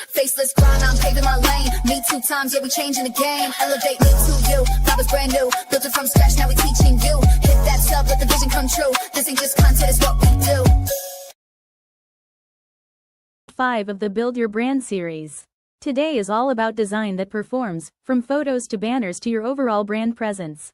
Faceless grind, I'm paving my lane. Me 2 times, yeah, we changing the game. Elevate me to you, that was brand new. Built it from scratch, now we teaching you. Hit that sub, let the vision come true. This ain't just content, it's what we do. 5 of the Build Your Brand series. Today is all about design that performs, from photos to banners to your overall brand presence.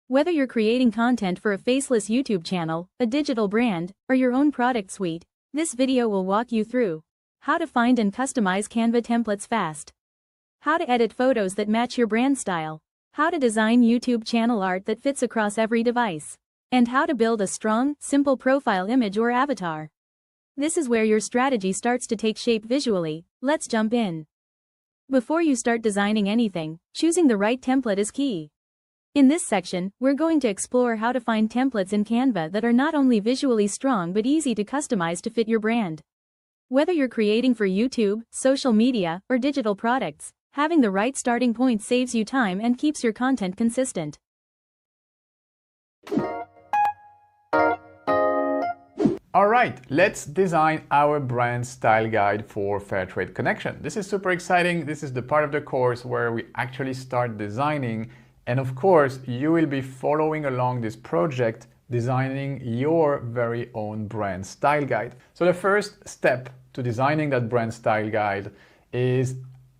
Whether you're creating content for a faceless YouTube channel, a digital brand, or your own product suite, this video will walk you through how to find and customize Canva templates fast, how to edit photos that match your brand style, how to design YouTube channel art that fits across every device, and how to build a strong, simple profile image or avatar. This is where your strategy starts to take shape visually. Let's jump in. Before you start designing anything, choosing the right template is key. In this section, we're going to explore how to find templates in Canva that are not only visually strong but easy to customize to fit your brand. Whether you're creating for YouTube, social media, or digital products, having the right starting point saves you time and keeps your content consistent. Alright, let's design our brand style guide for Fairtrade Connection. This is super exciting. This is the part of the course where we actually start designing. And of course, you will be following along this project, designing your very own brand style guide. So the first step to designing that brand style guide is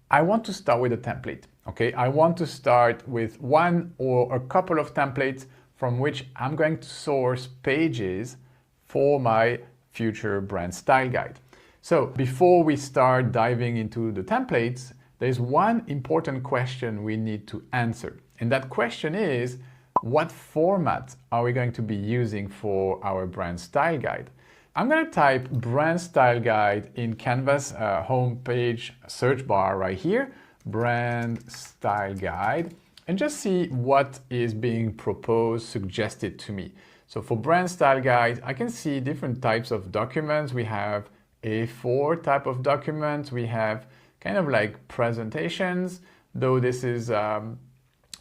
I want to start with a template. Okay, I want to start with one or a couple of templates from which I'm going to source pages for my future brand style guide. So before we start diving into the templates, there's one important question we need to answer. And that question is, what format are we going to be using for our brand style guide? I'm going to type brand style guide in Canva's homepage search bar right here, brand style guide, and just see what is being proposed, suggested to me. So for brand style guide, I can see different types of documents. We have A4 type of documents. We have kind of like presentations, though this is not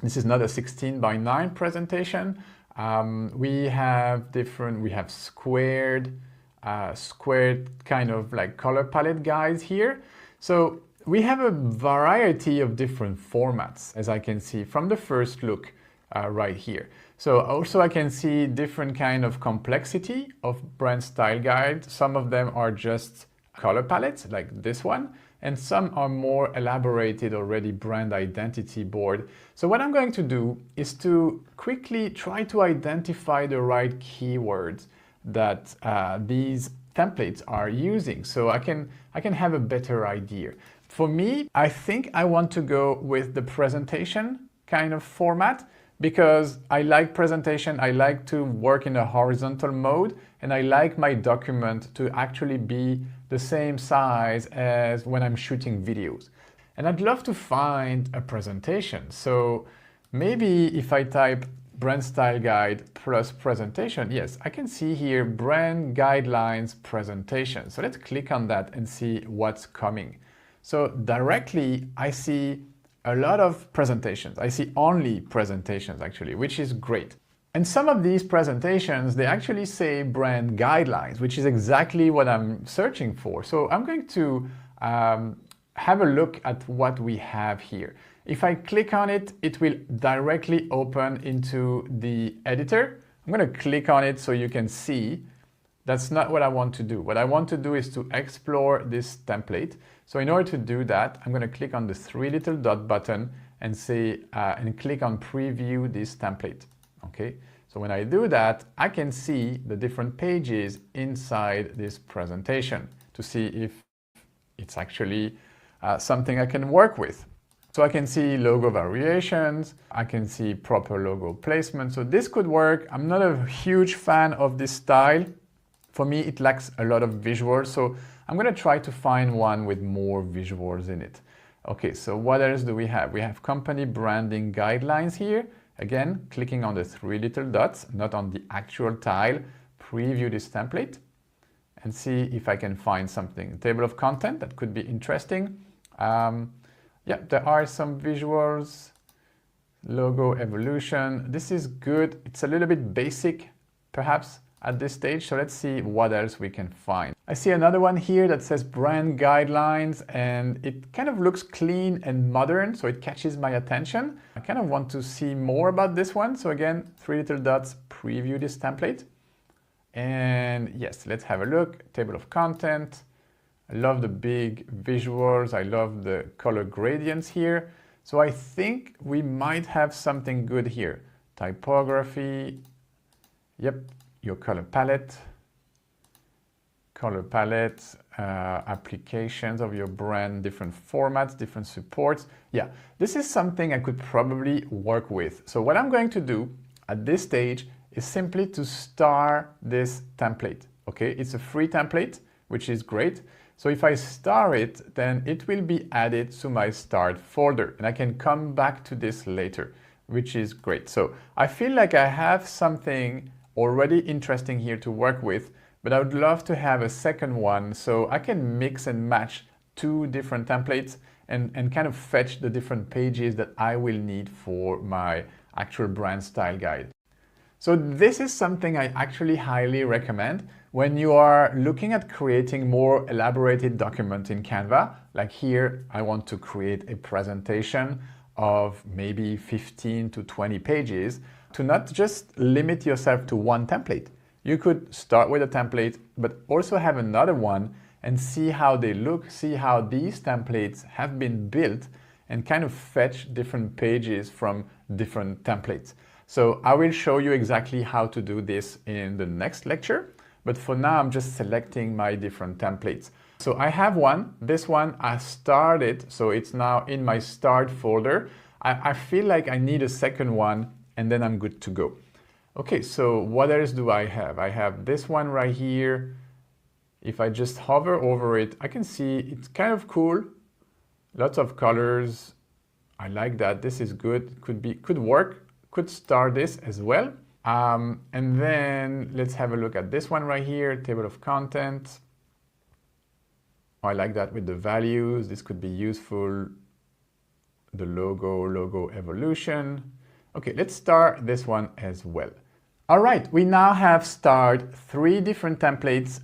a 16:9 presentation. We have squared kind of like color palette guides here. So we have a variety of different formats, as I can see from the first look right here. So also I can see different kind of complexity of brand style guide. Some of them are just color palettes like this one, and some are more elaborated already brand identity board. So what I'm going to do is to quickly try to identify the right keywords that these templates are using, so I can have a better idea. For me, I think I want to go with the presentation kind of format, because I like presentation, I like to work in a horizontal mode, and I like my document to actually be the same size as when I'm shooting videos. And I'd love to find a presentation. So maybe if I type brand style guide plus presentation, yes, I can see here brand guidelines presentation. So let's click on that and see what's coming. So directly I see a lot of presentations. I see only presentations actually, which is great. And some of these presentations, they actually say brand guidelines, which is exactly what I'm searching for. So I'm going to have a look at what we have here. If I click on it, it will directly open into the editor. I'm going to click on it so you can see. That's not what I want to do. What I want to do is to explore this template. So in order to do that, I'm going to click on the 3 little dot button and say and click on preview this template. Okay. So when I do that, I can see the different pages inside this presentation to see if it's actually something I can work with. So I can see logo variations, I can see proper logo placement. So this could work. I'm not a huge fan of this style. For me, it lacks a lot of visuals, so I'm going to try to find one with more visuals in it. Okay, so what else do we have? We have company branding guidelines here. Again, clicking on the 3 little dots, not on the actual tile, preview this template and see if I can find something. Table of content, that could be interesting. Yeah, there are some visuals. Logo evolution, this is good. It's a little bit basic, perhaps, at this stage. So let's see what else we can find. I see another one here that says brand guidelines, and it kind of looks clean and modern, so it catches my attention. I kind of want to see more about this one. So again, 3 little dots, preview this template. And yes, let's have a look. Table of content. I love the big visuals. I love the color gradients here. So I think we might have something good here. Typography. Yep, your color palette. Applications of your brand, different formats, different supports. Yeah, this is something I could probably work with. So what I'm going to do at this stage is simply to star this template. Okay, it's a free template, which is great. So if I star it, then it will be added to my starred folder, and I can come back to this later, which is great. So I feel like I have something already interesting here to work with, but I would love to have a second one so I can mix and match 2 different templates and kind of fetch the different pages that I will need for my actual brand style guide. So this is something I actually highly recommend when you are looking at creating more elaborated document in Canva. Like here, I want to create a presentation of maybe 15 to 20 pages, to not just limit yourself to one template. You could start with a template, but also have another one and see how they look, see how these templates have been built, and kind of fetch different pages from different templates. So I will show you exactly how to do this in the next lecture, but for now I'm just selecting my different templates. So I have one, this one I started, so it's now in my start folder. I feel like I need a second one and then I'm good to go. Okay, so what else do I have? I have this one right here. If I just hover over it, I can see it's kind of cool. Lots of colors. I like that. This is good. Could work. Could start this as well. And then let's have a look at this one right here. Table of content. I like that with the values. This could be useful. The logo evolution. Okay, let's start this one as well. All right, we now have starred 3 different templates.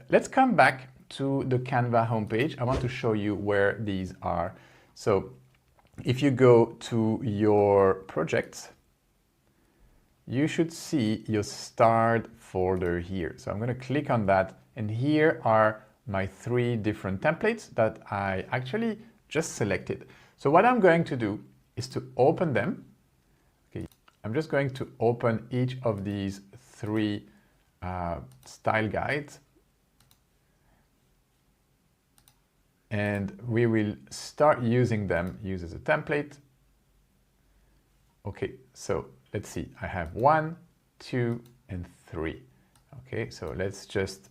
Let's come back to the Canva homepage. I want to show you where these are. So if you go to your projects, you should see your starred folder here. So I'm going to click on that, and here are my 3 different templates that I actually just selected. So what I'm going to do is to open them. I'm just going to open each of these 3 style guides, and we will start using them. Use as a template. Okay, so let's see. I have 1, 2, and 3. Okay, so let's just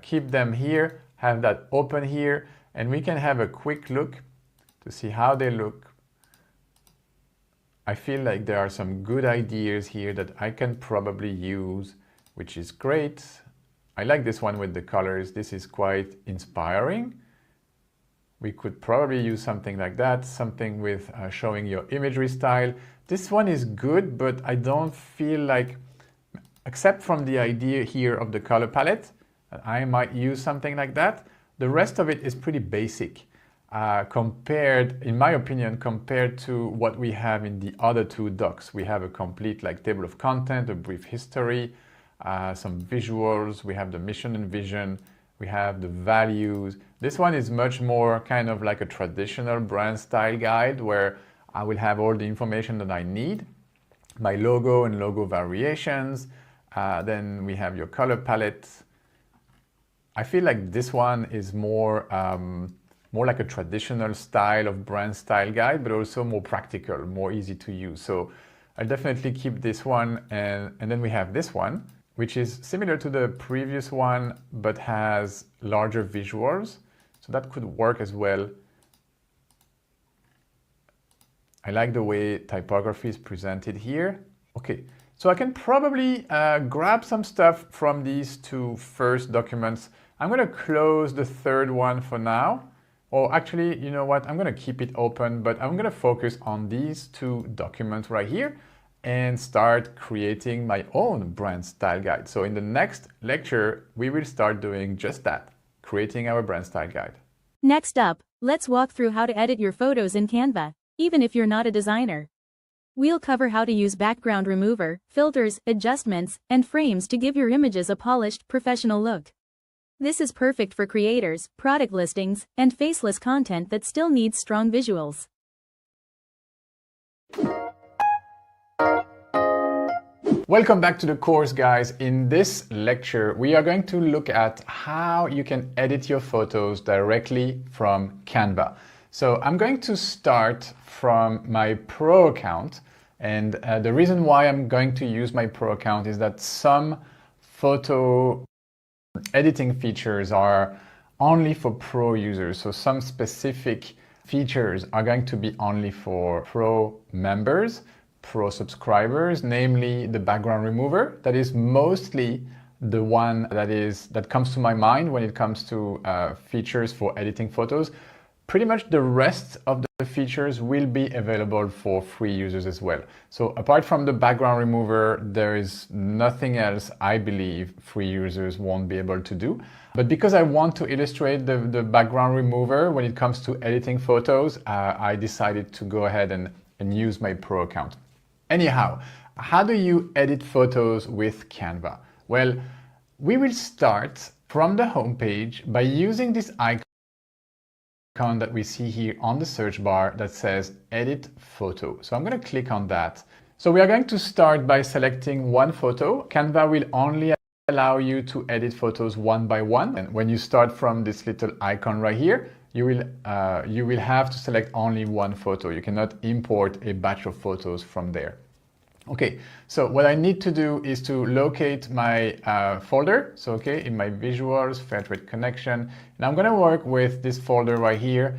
keep them here, have that open here, and we can have a quick look to see how they look. I feel like there are some good ideas here that I can probably use, which is great. I like this one with the colors. This is quite inspiring. We could probably use something like that, something with showing your imagery style. This one is good, but I don't feel like, except from the idea here of the color palette, I might use something like that. The rest of it is pretty basic. Compared, in my opinion, compared to what we have in the other 2 docs. We have a complete like table of content, a brief history, some visuals, we have the mission and vision, we have the values. This one is much more kind of like a traditional brand style guide where I will have all the information that I need, my logo and logo variations, then we have your color palette. I feel like this one is more like a traditional style of brand style guide, but also more practical, more easy to use. So I'll definitely keep this one. And then we have this one, which is similar to the previous one, but has larger visuals. So that could work as well. I like the way typography is presented here. Okay, so I can probably grab some stuff from these 2 first documents. I'm going to close the 3rd one for now. Or actually, you know what? I'm going to keep it open, but I'm going to focus on these 2 documents right here and start creating my own brand style guide. So in the next lecture, we will start doing just that. creating our brand style guide. Next up, let's walk through how to edit your photos in Canva, even if you're not a designer. We'll cover how to use background remover, filters, adjustments, and frames to give your images a polished, professional look. This is perfect for creators, product listings, and faceless content that still needs strong visuals. Welcome back to the course, guys. In this lecture, we are going to look at how you can edit your photos directly from Canva. So I'm going to start from my Pro account. And the reason why I'm going to use my Pro account is that some photo editing features are only for Pro users. So some specific features are going to be only for Pro members, Pro subscribers, namely the background remover. That is mostly the one that comes to my mind when it comes to features for editing photos. Pretty much the rest of the features will be available for free users as well. So apart from the background remover, there is nothing else I believe free users won't be able to do. But because I want to illustrate the background remover when it comes to editing photos, I decided to go ahead and use my Pro account. Anyhow, how do you edit photos with Canva? Well, we will start from the home page by using this icon that we see here on the search bar that says Edit Photo. So I'm going to click on that. So we are going to start by selecting one photo. Canva will only allow you to edit photos one by one. And when you start from this little icon right here, you will have to select only one photo. You cannot import a batch of photos from there. Okay, so what I need to do is to locate my folder. So, okay, in my visuals, Fairtrade Connection, and I'm gonna work with this folder right here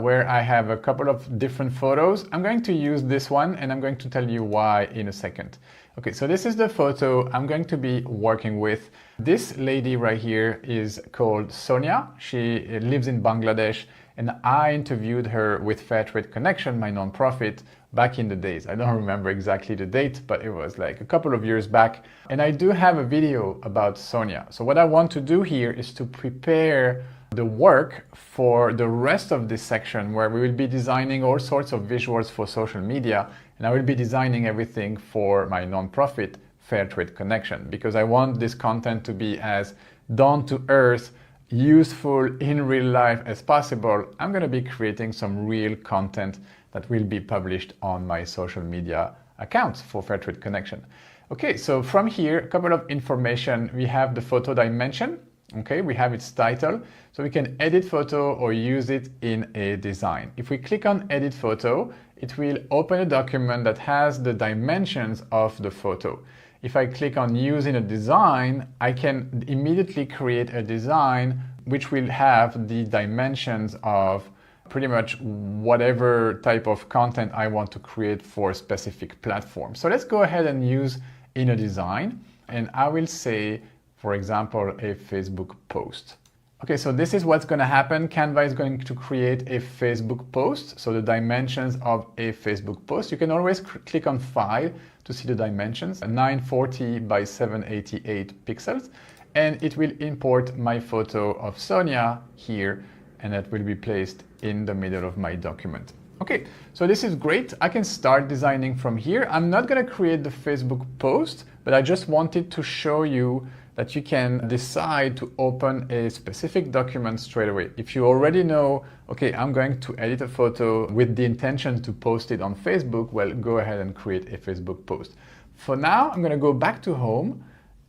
where I have a couple of different photos. I'm going to use this one and I'm going to tell you why in a second. Okay, so this is the photo I'm going to be working with. This lady right here is called Sonia. She lives in Bangladesh, and I interviewed her with Fairtrade Connection, my nonprofit, back in the days. I don't remember exactly the date, but it was like a couple of years back. And I do have a video about Sonia. So what I want to do here is to prepare the work for the rest of this section where we will be designing all sorts of visuals for social media. And I will be designing everything for my nonprofit, Fairtrade Connection, because I want this content to be as down to earth, useful in real life as possible. I'm going to be creating some real content that will be published on my social media accounts for Fairtrade Connection. Okay, so from here, a couple of information. We have the photo dimension. Okay, we have its title. So we can edit photo or use it in a design. If we click on edit photo, it will open a document that has the dimensions of the photo. If I click on use in a design, I can immediately create a design which will have the dimensions of pretty much whatever type of content I want to create for a specific platform. So let's go ahead and use in a design, and I will say, for example, a Facebook post. Okay, so this is what's going to happen. Canva is going to create a Facebook post. So the dimensions of a Facebook post, you can always click on File to see the dimensions, 940 by 788 pixels. And it will import my photo of Sonia here, and that will be placed in the middle of my document. Okay, so this is great. I can start designing from here. I'm not going to create the Facebook post, but I just wanted to show you that you can decide to open a specific document straight away. If you already know, okay, I'm going to edit a photo with the intention to post it on Facebook, well, go ahead and create a Facebook post. For now, I'm going to go back to home,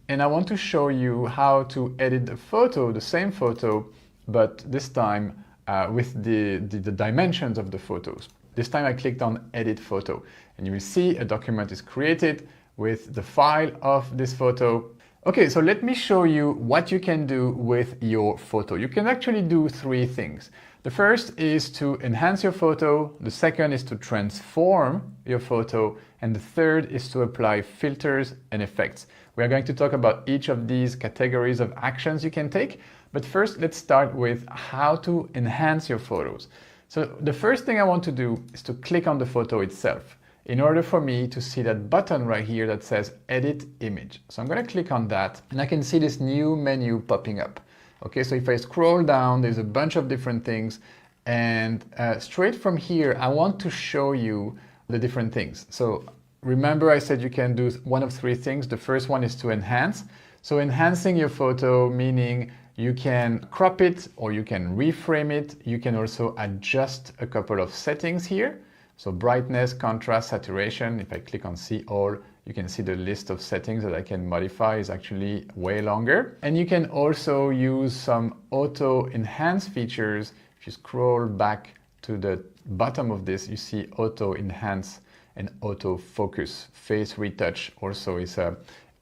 and I want to show you how to edit the photo, the same photo, but this time with the dimensions of the photos. This time I clicked on edit photo, and you will see a document is created with the file of this photo. Okay, so let me show you what you can do with your photo. You can actually do three things. The first is to enhance your photo, the second is to transform your photo, and the third is to apply filters and effects. We are going to talk about each of these categories of actions you can take, but first let's start with how to enhance your photos. So the first thing I want to do is to click on the photo itself in order for me to see that button right here that says Edit Image. So I'm going to click on that, and I can see this new menu popping up. Okay, so if I scroll down, there's a bunch of different things, and straight from here, I want to show you the different things. So remember I said you can do one of three things. The first one is to enhance. So enhancing your photo, meaning you can crop it or you can reframe it. You can also adjust a couple of settings here. So brightness, contrast, saturation. If I click on see all, you can see the list of settings that I can modify is actually way longer. And you can also use some auto enhance features. If you scroll back to the bottom of this, you see auto enhance and auto focus. Face retouch also is a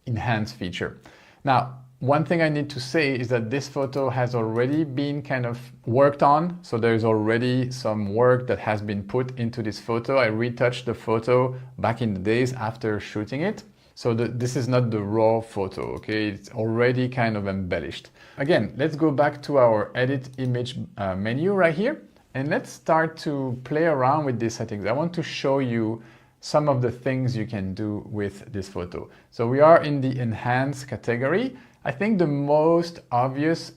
enhance feature. Now, one thing I need to say is that this photo has already been kind of worked on. So there's already some work that has been put into this photo. I retouched the photo back in the days after shooting it. So this is not the raw photo, okay? It's already kind of embellished. Again, let's go back to our edit image menu right here. And let's start to play around with these settings. I want to show you some of the things you can do with this photo. So we are in the enhance category. I think the most obvious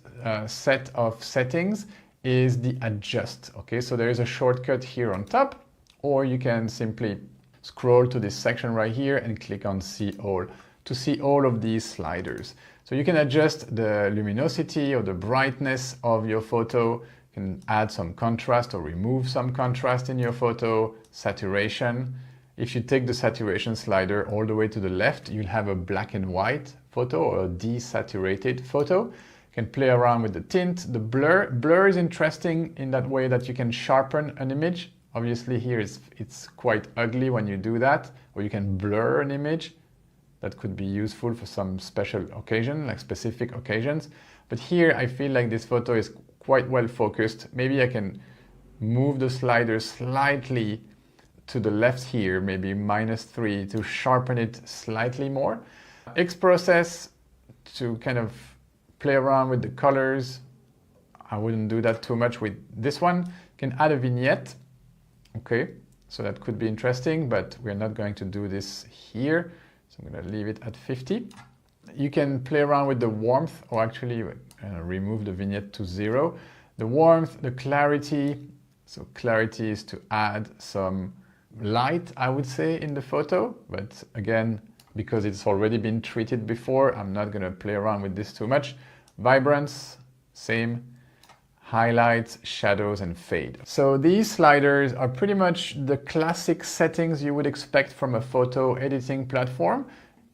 set of settings is the adjust. Okay, so there is a shortcut here on top, or you can simply scroll to this section right here and click on see all to see all of these sliders. So you can adjust the luminosity or the brightness of your photo. You can add some contrast or remove some contrast in your photo, saturation. If you take the saturation slider all the way to the left, you'll have a black and white photo or a desaturated photo. You can play around with the tint, the blur. Blur is interesting in that way that you can sharpen an image. Obviously here it's quite ugly when you do that, or you can blur an image. That could be useful for some special occasion, like specific occasions. But here I feel like this photo is quite well focused. Maybe I can move the slider slightly to the left here, maybe -3 to sharpen it slightly more. X-process to kind of play around with the colors. I wouldn't do that too much with this one. You can add a vignette. Okay, so that could be interesting, but we're not going to do this here. So I'm going to leave it at 50. You can play around with the warmth, or actually remove the vignette to 0. The warmth, the clarity. So clarity is to add some light, I would say, in the photo, but again, because it's already been treated before, I'm not going to play around with this too much. Vibrance, same. Highlights, shadows, and fade. So these sliders are pretty much the classic settings you would expect from a photo editing platform.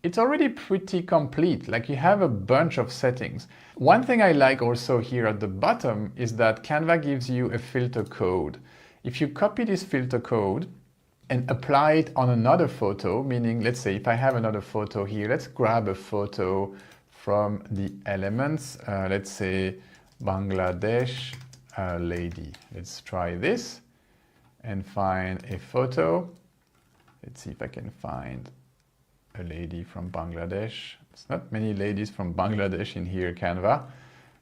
It's already pretty complete, like you have a bunch of settings. One thing I like also here at the bottom is that Canva gives you a filter code. If you copy this filter code and apply it on another photo, meaning, let's say if I have another photo here, let's grab a photo from the elements, let's say Bangladesh lady. Let's try this and find a photo. Let's see if I can find a lady from Bangladesh. It's not many ladies from Bangladesh in here, Canva.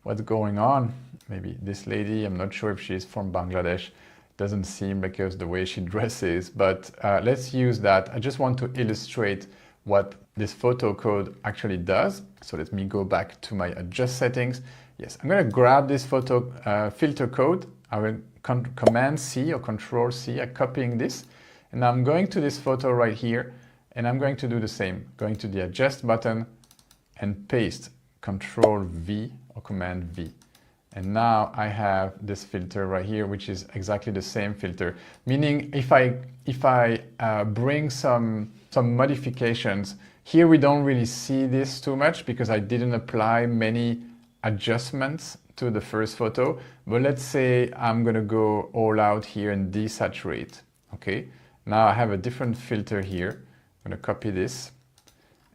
What's going on? Maybe this lady, I'm not sure if she's from Bangladesh. Doesn't seem because the way she dresses, but let's use that. I just want to illustrate what this photo code actually does. So let me go back to my adjust settings. Yes, I'm going to grab this photo filter code. I will Command C or Control C. I'm copying this, and I'm going to this photo right here, and I'm going to do the same. Going to the adjust button and paste Control V or Command V. And now I have this filter right here, which is exactly the same filter. Meaning if I bring some modifications, here we don't really see this too much because I didn't apply many adjustments to the first photo. But let's say I'm gonna go all out here and desaturate. Okay, now I have a different filter here. I'm gonna copy this.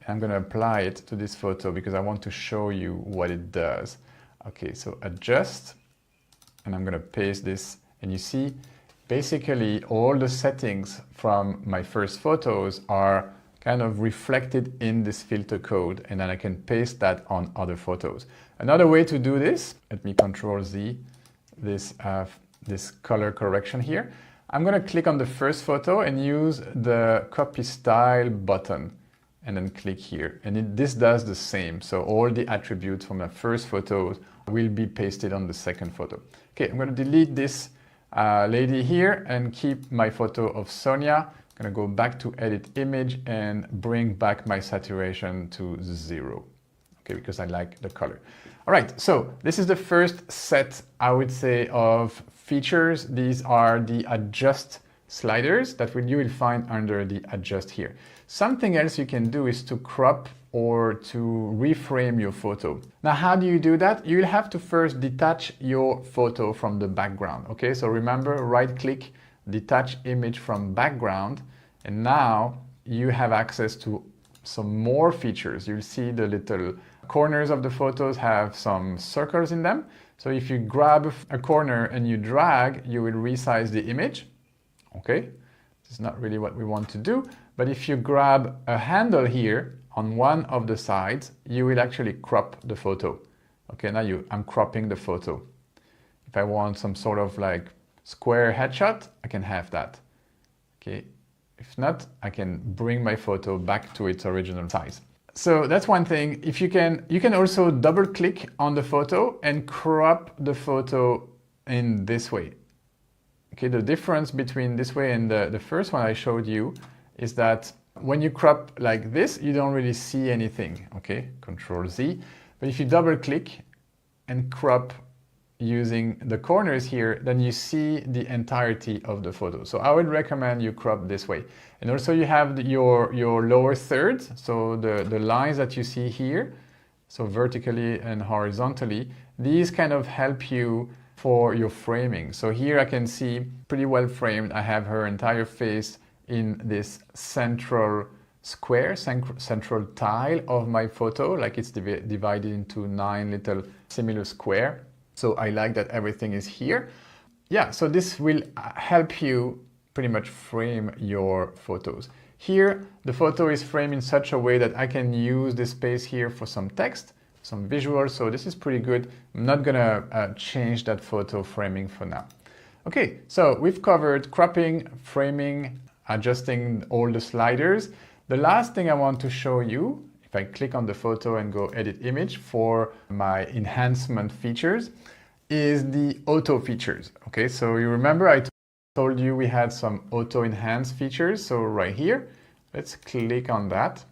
I'm gonna apply it to this photo because I want to show you what it does. Okay, so adjust, and I'm gonna paste this, and you see basically all the settings from my first photos are kind of reflected in this filter code, and then I can paste that on other photos. Another way to do this, let me Control Z, this color correction here. I'm gonna click on the first photo and use the copy style button, and then click here. And this does the same. So all the attributes from the first photos will be pasted on the second photo. Okay, I'm going to delete this lady here and keep my photo of Sonia. I'm going to go back to edit image and bring back my saturation to 0. Okay, because I like the color. All right, so this is the first set, I would say, of features. These are the adjust sliders that you will find under the adjust here. Something else you can do is to crop or to reframe your photo. Now, how do you do that? You'll have to first detach your photo from the background. Okay, so remember, right click, detach image from background, and now you have access to some more features. You'll see the little corners of the photos have some circles in them. So if you grab a corner and you drag, you will resize the image. Okay, this is not really what we want to do, but if you grab a handle here on one of the sides, you will actually crop the photo. Okay, now I'm cropping the photo. If I want some sort of like square headshot, I can have that. Okay, if not, I can bring my photo back to its original size. So that's one thing. If you can also double click on the photo and crop the photo in this way. Okay, the difference between this way and the first one I showed you is that when you crop like this, you don't really see anything. Okay, Control Z. But if you double click and crop using the corners here, then you see the entirety of the photo. So I would recommend you crop this way. And also you have your lower thirds, so the lines that you see here, so vertically and horizontally, these kind of help you for your framing. So here I can see pretty well framed. I have her entire face in this central square, central tile of my photo, like it's divided into 9 little similar squares. So I like that everything is here. Yeah, so this will help you pretty much frame your photos. Here, the photo is framed in such a way that I can use this space here for some text, some visuals, so this is pretty good. I'm not gonna change that photo framing for now. Okay, so we've covered cropping, framing, adjusting all the sliders. The last thing I want to show you, if I click on the photo and go edit image for my enhancement features, is the auto features. Okay, so you remember I told you we had some auto enhance features. So right here, let's click on that.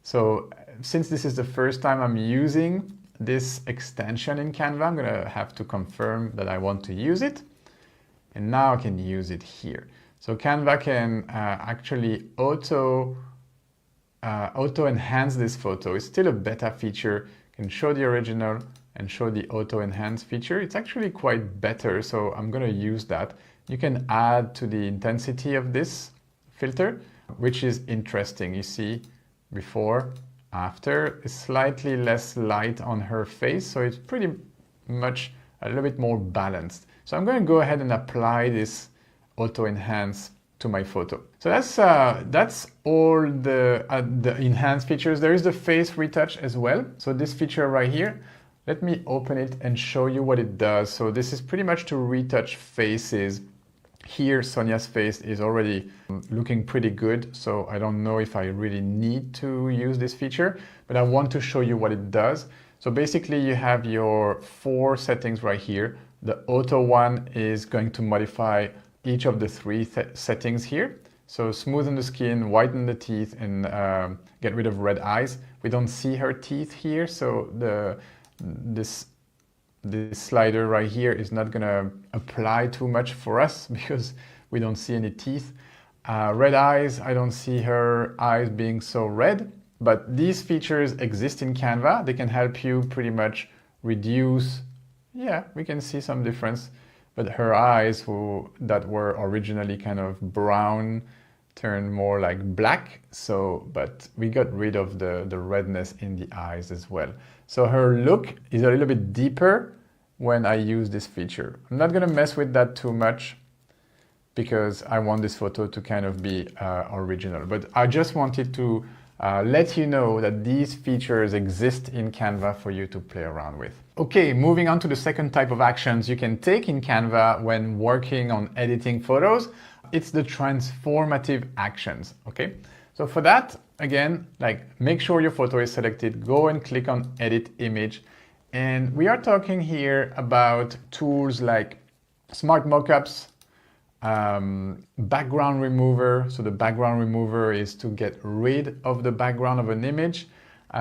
So since this is the first time I'm using this extension in Canva, I'm gonna have to confirm that I want to use it. And now I can use it here. So Canva can actually auto enhance this photo. It's still a beta feature. You can show the original and show the auto enhance feature. It's actually quite better, so I'm gonna use that. You can add to the intensity of this filter, which is interesting. You see before, after, is slightly less light on her face, so it's pretty much a little bit more balanced. So I'm going to go ahead and apply this auto enhance to my photo. So that's all the enhanced features. There is the face retouch as well. So this feature right here, let me open it and show you what it does. So this is pretty much to retouch faces. Here, Sonia's face is already looking pretty good, so I don't know if I really need to use this feature, but I want to show you what it does. So basically you have your 4 settings right here. The auto one is going to modify each of the 3 settings here. So smoothen the skin, whiten the teeth, and get rid of red eyes. We don't see her teeth here, so this slider right here is not gonna apply too much for us because we don't see any teeth. Red eyes, I don't see her eyes being so red, but these features exist in Canva. They can help you pretty much reduce, yeah, we can see some difference, but her eyes that were originally kind of brown turned more like black, so, but we got rid of the redness in the eyes as well. So her look is a little bit deeper when I use this feature. I'm not gonna mess with that too much because I want this photo to kind of be original, but I just wanted to let you know that these features exist in Canva for you to play around with. Okay, moving on to the second type of actions you can take in Canva when working on editing photos. It's the transformative actions, okay? So for that, again, like make sure your photo is selected, go and click on edit image, And we are talking here about tools like smart mockups, background remover. So the background remover is to get rid of the background of an image.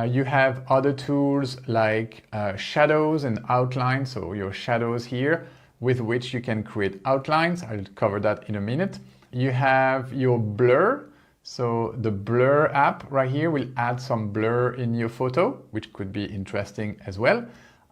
You have other tools like shadows and outlines, so your shadows here with which you can create outlines. I'll cover that in a minute. You have your blur. So the blur app right here will add some blur in your photo, which could be interesting as well.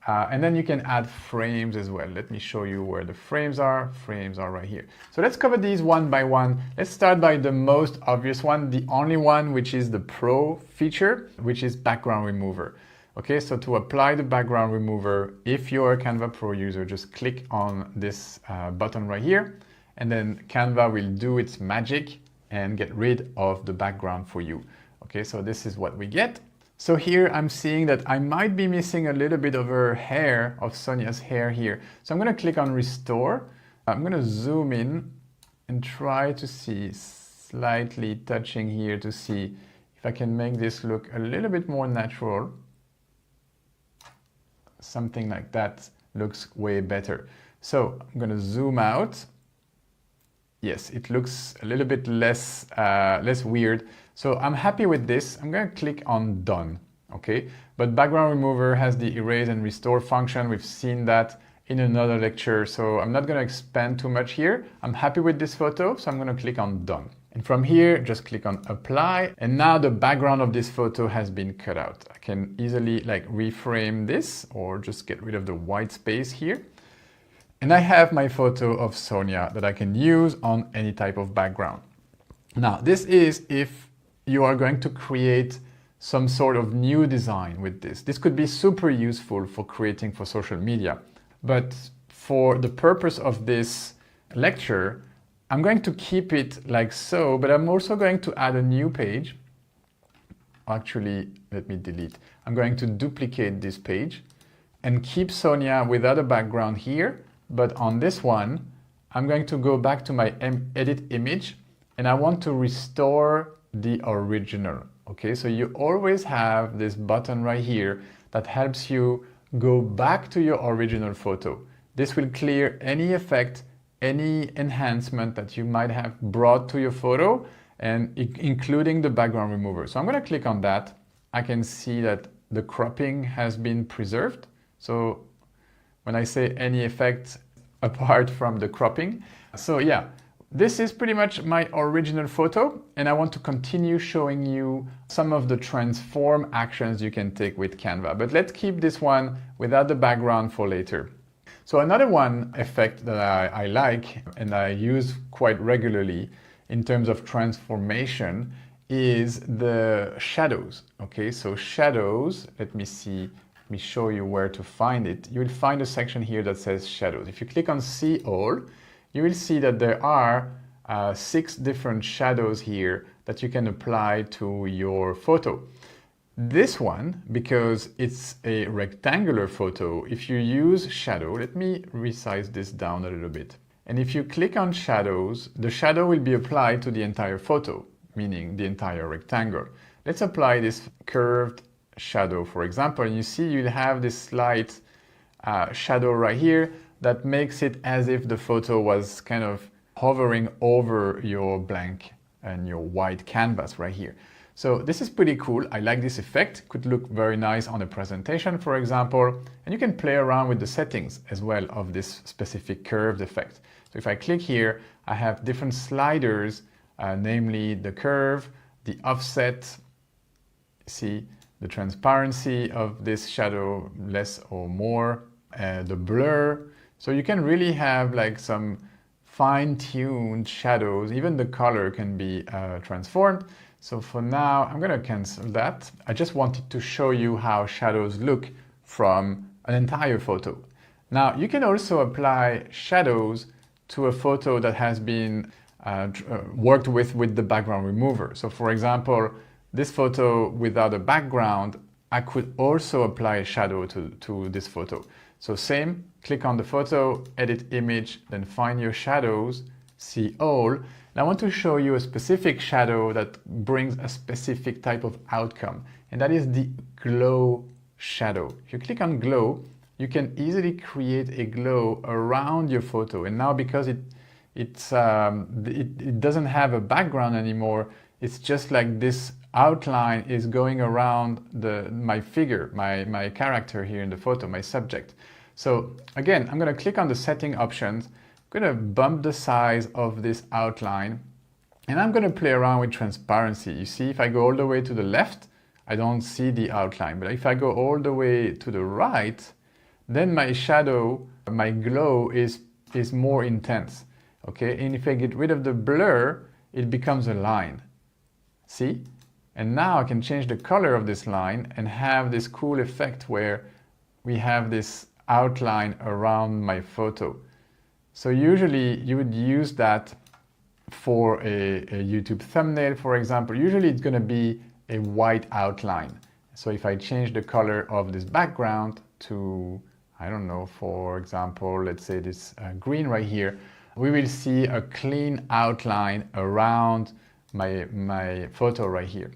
And then you can add frames as well. Let me show you where the frames are. Frames are right here. So let's cover these one by one. Let's start by the most obvious one, the only one, which is the Pro feature, which is background remover. Okay, so to apply the background remover, if you're a Canva Pro user, just click on this button right here, and then Canva will do its magic and get rid of the background for you. Okay, so this is what we get. So here I'm seeing that I might be missing a little bit of her hair, of Sonia's hair here. So I'm going to click on Restore. I'm going to zoom in and try to see, slightly touching here to see if I can make this look a little bit more natural. Something like that looks way better. So I'm going to zoom out. Yes, it looks a little bit less weird. So I'm happy with this. I'm going to click on Done, okay? But background remover has the erase and restore function. We've seen that in another lecture, so I'm not going to expand too much here. I'm happy with this photo, so I'm going to click on Done. And from here, just click on Apply. And now the background of this photo has been cut out. I can easily like reframe this or just get rid of the white space here. And I have my photo of Sonia that I can use on any type of background. Now, this is if you are going to create some sort of new design with this. This could be super useful for creating for social media. But for the purpose of this lecture, I'm going to keep it like so, but I'm also going to add a new page. Actually, let me delete. I'm going to duplicate this page and keep Sonia without a background here. But on this one, I'm going to go back to my edit image and I want to restore the original. Okay, so you always have this button right here that helps you go back to your original photo. This will clear any effect, any enhancement that you might have brought to your photo, and including the background remover. So I'm going to click on that. I can see that the cropping has been preserved. So when I say any effect apart from the cropping. So yeah, this is pretty much my original photo, and I want to continue showing you some of the transform actions you can take with Canva. But let's keep this one without the background for later. So another one effect that I like and I use quite regularly in terms of transformation is the shadows. Okay, so shadows, let me show you where to find it. You will find a section here that says shadows. If you click on See All, you will see that there are 6 different shadows here that you can apply to your photo. This one, because it's a rectangular photo, if you use shadow, let me resize this down a little bit. And if you click on shadows, the shadow will be applied to the entire photo, meaning the entire rectangle. Let's apply this curved shadow, for example, and you see you'll have this slight shadow right here that makes it as if the photo was kind of hovering over your blank and your white canvas right here. So this is pretty cool. I like this effect. Could look very nice on a presentation, for example, and you can play around with the settings as well of this specific curved effect. So if I click here, I have different sliders, namely the curve, the offset, see the transparency of this shadow, less or more, the blur. So you can really have like some fine-tuned shadows. Even the color can be transformed. So for now, I'm going to cancel that. I just wanted to show you how shadows look from an entire photo. Now, you can also apply shadows to a photo that has been worked with the background remover. So for example, this photo without a background, I could also apply a shadow to this photo. So same, click on the photo, edit image, then find your shadows, see all. And I want to show you a specific shadow that brings a specific type of outcome, and that is the glow shadow. If you click on glow, you can easily create a glow around your photo. And now because it doesn't have a background anymore, it's just like this outline is going around my figure, my character here in the photo, my subject. So again, I'm going to click on the setting options. I'm going to bump the size of this outline, and I'm going to play around with transparency. You see, if I go all the way to the left, I don't see the outline. But if I go all the way to the right, then my shadow, my glow is more intense. Okay, and if I get rid of the blur, it becomes a line. See? And now I can change the color of this line and have this cool effect where we have this outline around my photo. So usually you would use that for a YouTube thumbnail, for example. Usually it's going to be a white outline. So if I change the color of this background to, I don't know, for example, let's say this green right here, we will see a clean outline around my photo right here.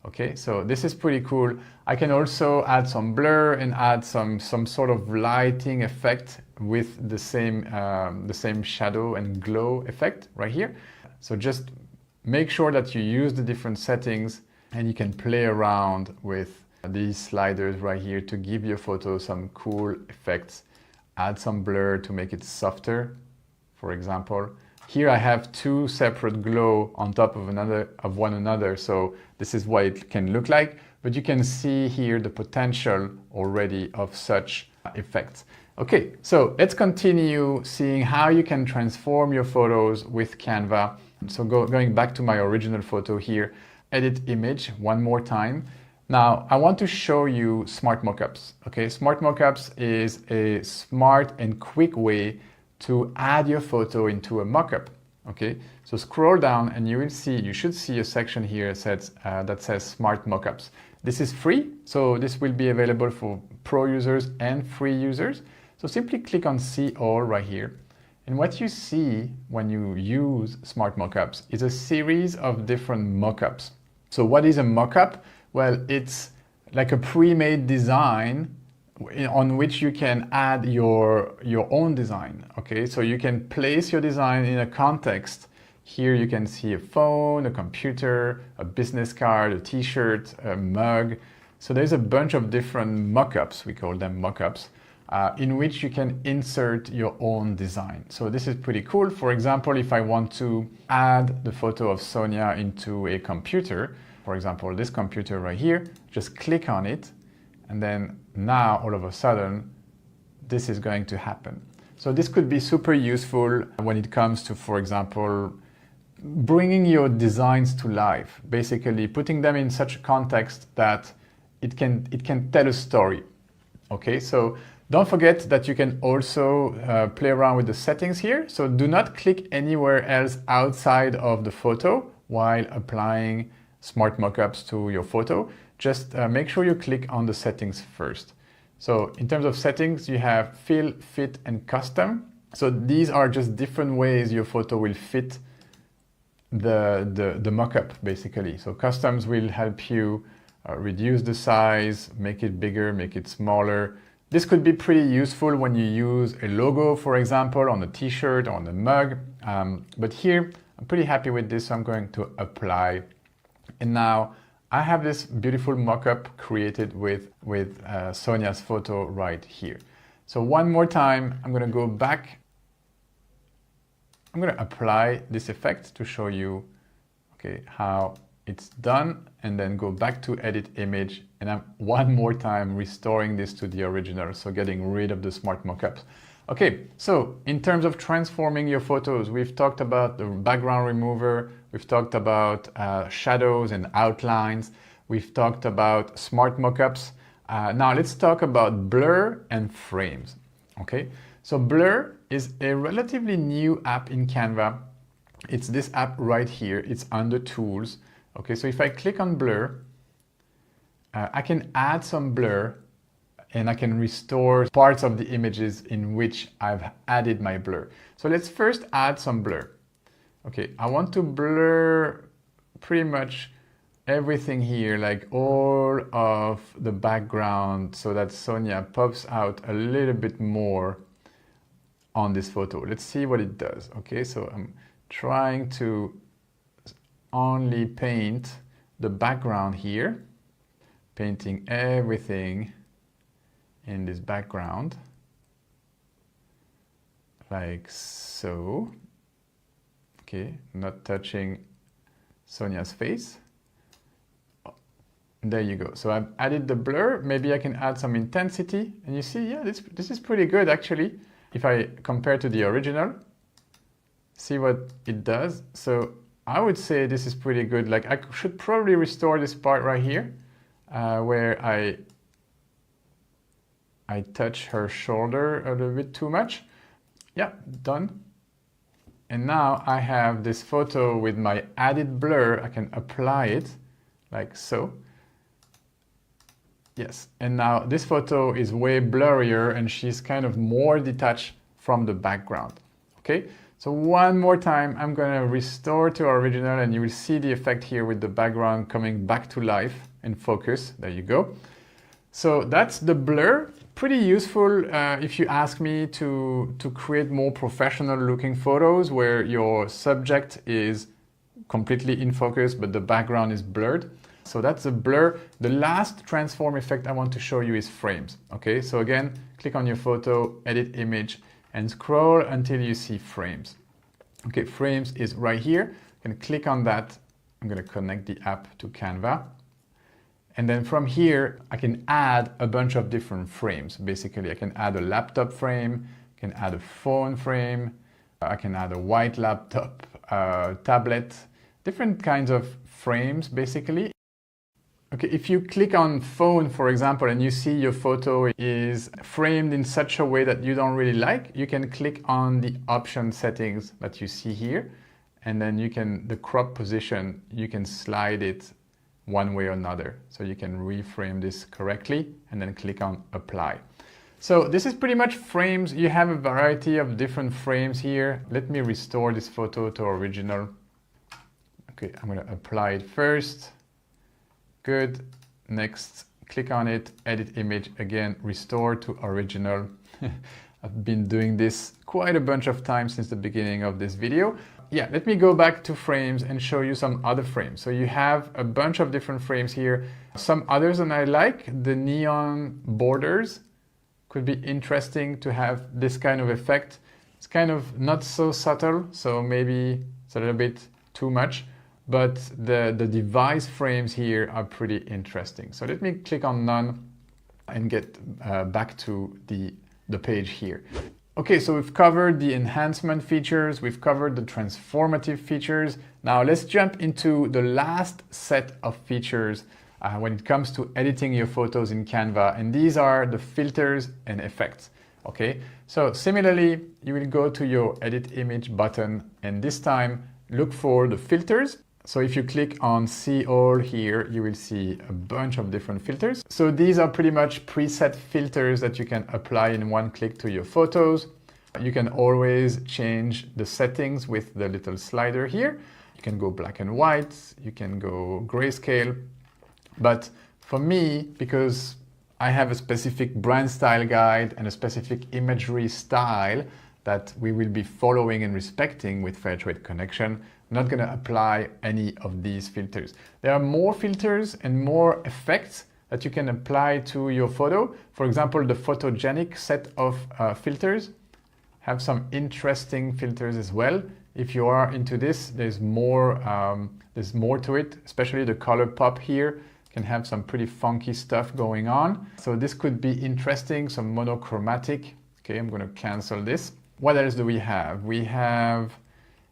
Okay, so this is pretty cool. I can also add some blur and add some sort of lighting effect with the same shadow and glow effect right here. So just make sure that you use the different settings, and you can play around with these sliders right here to give your photo some cool effects. Add some blur to make it softer, for example. Here I have two separate glow on top of one another, so this is what it can look like, but you can see here the potential already of such effects. Okay, so let's continue seeing how you can transform your photos with Canva. So going back to my original photo here, edit image one more time. Now I want to show you smart mockups. Okay, smart mockups is a smart and quick way to add your photo into a mockup. Okay, so scroll down and you should see a section here that says Smart Mockups. This is free, so this will be available for pro users and free users. So simply click on See All right here. And what you see when you use Smart Mockups is a series of different mockups. So what is a mockup? Well, it's like a pre-made design on which you can add your own design. Okay, so you can place your design in a context. Here you can see a phone, a computer, a business card, a t-shirt, a mug. So there's a bunch of different mockups, we call them mockups, in which you can insert your own design. So this is pretty cool. For example, if I want to add the photo of Sonia into a computer, for example, this computer right here, just click on it, and then now all of a sudden this is going to happen. So this could be super useful when it comes to, for example, bringing your designs to life, basically putting them in such a context that it can tell a story. Okay, so don't forget that you can also play around with the settings here. So do not click anywhere else outside of the photo while applying smart mockups to your photo. Just make sure you click on the settings first. So in terms of settings, you have Fill, Fit, and Custom. So these are just different ways your photo will fit the mockup, basically. So customs will help you reduce the size, make it bigger, make it smaller. This could be pretty useful when you use a logo, for example, on a t-shirt or on a mug. But here, I'm pretty happy with this, so I'm going to apply. And now I have this beautiful mockup created with Sonia's photo right here. So one more time, I'm going to go back. I'm going to apply this effect to show you, okay, how it's done, and then go back to edit image, and I'm one more time restoring this to the original, so getting rid of the smart mockups. Okay, so in terms of transforming your photos, we've talked about the background remover, we've talked about shadows and outlines, we've talked about smart mockups. Now let's talk about blur and frames. Okay, so blur is a relatively new app in Canva. It's this app right here. It's under Tools. Okay, so if I click on blur, I can add some blur, and I can restore parts of the images in which I've added my blur. So let's first add some blur. Okay, I want to blur pretty much everything here, like all of the background, so that Sonia pops out a little bit more on this photo. Let's see what it does. Okay, so I'm trying to only paint the background here, painting everything in this background, like so. Okay, not touching Sonia's face. There you go. So I've added the blur. Maybe I can add some intensity. And you see, yeah, this is pretty good actually. If I compare to the original, see what it does. So I would say this is pretty good. Like I should probably restore this part right here where I touch her shoulder a little bit too much. Yeah, done. And now I have this photo with my added blur. I can apply it like so. Yes, and now this photo is way blurrier and she's kind of more detached from the background. Okay, so one more time, I'm gonna restore to our original and you will see the effect here with the background coming back to life and focus. There you go. So that's the blur. Pretty useful if you ask me to create more professional looking photos where your subject is completely in focus but the background is blurred. So that's a blur. The last transform effect I want to show you is frames. Okay, so again, click on your photo, edit image, and scroll until you see frames. Okay, frames is right here. You can click on that. I'm going to connect the app to Canva. And then from here, I can add a bunch of different frames. Basically, I can add a laptop frame, I can add a phone frame, I can add a white laptop, tablet, different kinds of frames, basically. Okay, if you click on phone, for example, and you see your photo is framed in such a way that you don't really like, you can click on the option settings that you see here, and then you can, the crop position, you can slide it one way or another. So you can reframe this correctly and then click on apply. So this is pretty much frames. You have a variety of different frames here. Let me restore this photo to original. Okay, I'm going to apply it first. Good. Next, click on it, edit image, again, restore to original. I've been doing this quite a bunch of times since the beginning of this video. Yeah, let me go back to frames and show you some other frames. So you have a bunch of different frames here. Some others that I like, the neon borders could be interesting to have this kind of effect. It's kind of not so subtle, so maybe it's a little bit too much. But the device frames here are pretty interesting. So let me click on none and get back to the page here. Okay, so we've covered the enhancement features, we've covered the transformative features. Now let's jump into the last set of features when it comes to editing your photos in Canva, and these are the filters and effects. Okay, so similarly, you will go to your edit image button and this time look for the filters. So if you click on see all here, you will see a bunch of different filters. So these are pretty much preset filters that you can apply in one click to your photos. You can always change the settings with the little slider here. You can go black and white, you can go grayscale. But for me, because I have a specific brand style guide and a specific imagery style that we will be following and respecting with Fairtrade Connection, I'm not going to apply any of these filters. There are more filters and more effects that you can apply to your photo. For example, the photogenic set of filters have some interesting filters as well. If you are into this, there's more to it, especially the color pop here can have some pretty funky stuff going on. So this could be interesting, some monochromatic. Okay, I'm going to cancel this. What else do we have? We have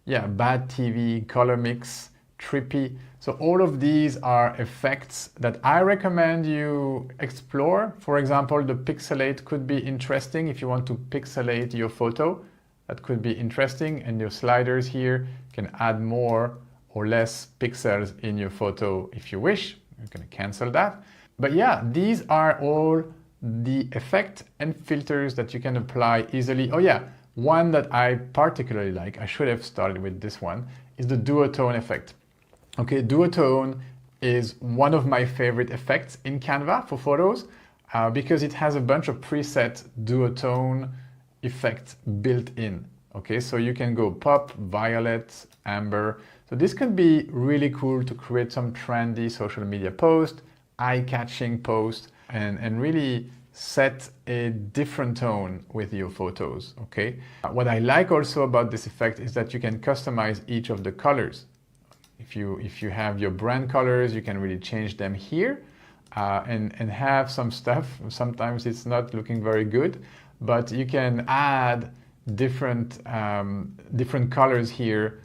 bad TV, color mix, trippy. So all of these are effects that I recommend you explore. For example, the pixelate could be interesting if you want to pixelate your photo. That could be interesting, and your sliders here can add more or less pixels in your photo if you wish. You can cancel that. But yeah, these are all the effects and filters that you can apply easily. Oh yeah, one that I particularly like, I should have started with this one, is the duotone effect. Okay, duotone is one of my favorite effects in Canva for photos because it has a bunch of preset duotone effects built in. Okay, so you can go pop, violet, amber. So this can be really cool to create some trendy social media post, eye-catching post, and really set a different tone with your photos, okay? What I like also about this effect is that you can customize each of the colors. If you have your brand colors, you can really change them here and have some stuff. Sometimes it's not looking very good, but you can add different colors here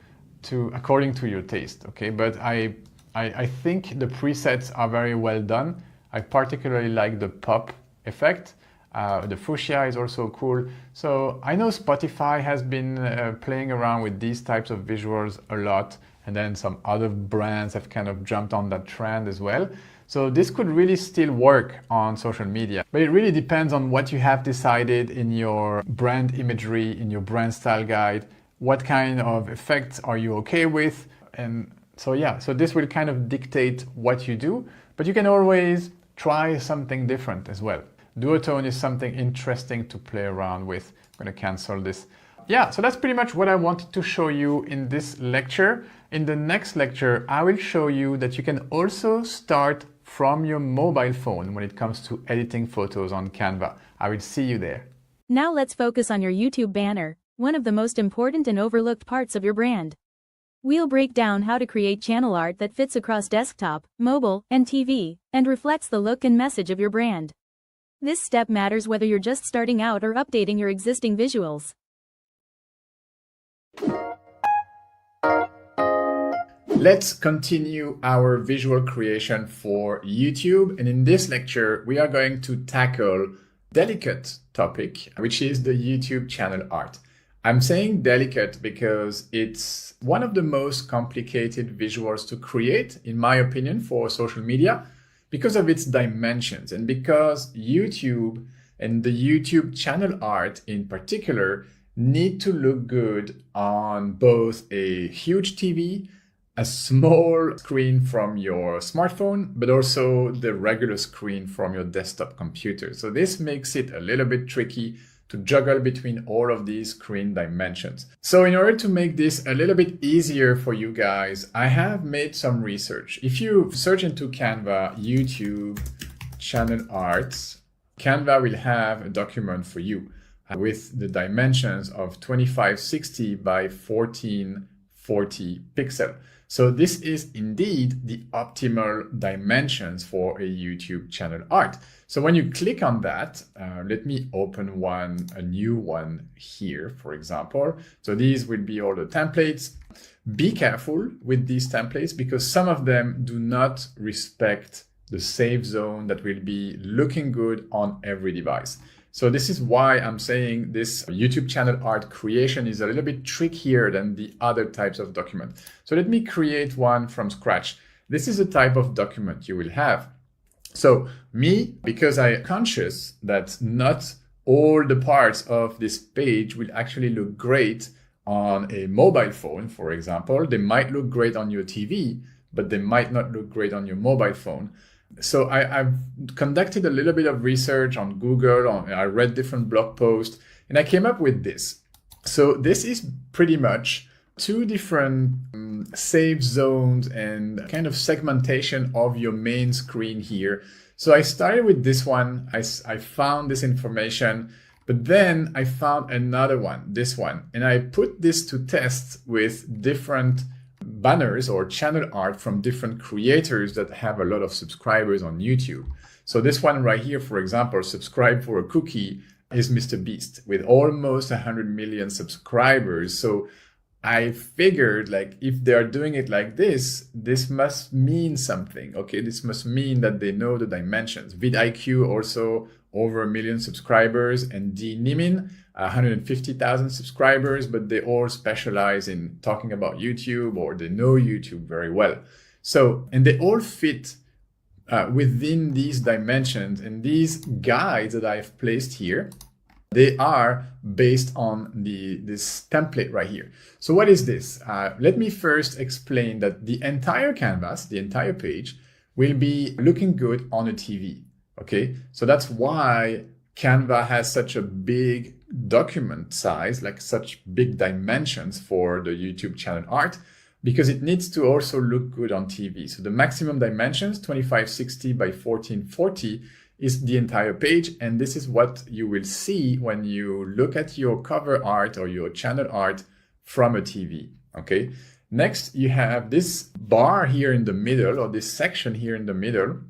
according to your taste, okay? But I think the presets are very well done. I particularly like the pop effect. The fuchsia is also cool. So I know Spotify has been playing around with these types of visuals a lot, and then some other brands have kind of jumped on that trend as well. So this could really still work on social media, but it really depends on what you have decided in your brand imagery, in your brand style guide. What kind of effects are you okay with? And so yeah, so this will kind of dictate what you do, but you can always try something different as well. Duotone is something interesting to play around with. I'm going to cancel this. Yeah, so that's pretty much what I wanted to show you in this lecture. In the next lecture, I will show you that you can also start from your mobile phone when it comes to editing photos on Canva. I will see you there. Now let's focus on your YouTube banner, one of the most important and overlooked parts of your brand. We'll break down how to create channel art that fits across desktop, mobile, and TV, and reflects the look and message of your brand. This step matters whether you're just starting out or updating your existing visuals. Let's continue our visual creation for YouTube. And in this lecture, we are going to tackle a delicate topic, which is the YouTube channel art. I'm saying delicate because it's one of the most complicated visuals to create, in my opinion, for social media because of its dimensions and because YouTube and the YouTube channel art in particular need to look good on both a huge TV, a small screen from your smartphone, but also the regular screen from your desktop computer. So this makes it a little bit tricky to juggle between all of these screen dimensions. So in order to make this a little bit easier for you guys, I have made some research. If you search into Canva, YouTube channel arts, Canva will have a document for you with the dimensions of 2560 by 1440 pixel. So this is indeed the optimal dimensions for a YouTube channel art. So when you click on that, let me open a new one here, for example. So these will be all the templates. Be careful with these templates because some of them do not respect the safe zone that will be looking good on every device. So this is why I'm saying this YouTube channel art creation is a little bit trickier than the other types of document. So let me create one from scratch. This is a type of document you will have. So me, because I'm conscious that not all the parts of this page will actually look great on a mobile phone, for example. They might look great on your TV, but they might not look great on your mobile phone. So I've conducted a little bit of research on Google, I read different blog posts, and I came up with this. So this is pretty much two different safe zones and kind of segmentation of your main screen here. So I started with this one. I found this information, but then I found another one, this one, and I put this to test with different banners or channel art from different creators that have a lot of subscribers on YouTube. So this one right here, for example, subscribe for a cookie, is Mr. Beast with almost 100 million subscribers. So I figured like if they're doing it like this must mean something. Okay, this must mean that they know the dimensions. vidIQ also over 1 million subscribers, and dNimin 150,000 subscribers, but they all specialize in talking about YouTube or they know YouTube very well. So, and they all fit within these dimensions, and these guides that I've placed here, they are based on this template right here. So what is this? Let me first explain that the entire canvas, the entire page, will be looking good on a TV. Okay, so that's why Canva has such a big document size, like such big dimensions for the YouTube channel art, because it needs to also look good on TV. So the maximum dimensions, 2560 by 1440, is the entire page. And this is what you will see when you look at your cover art or your channel art from a TV. Okay. Next, you have this bar here in the middle, or this section here in the middle,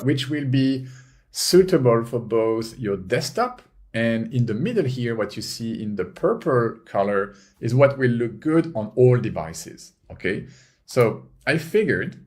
which will be suitable for both your desktop, and in the middle here, what you see in the purple color is what will look good on all devices. Okay, so I figured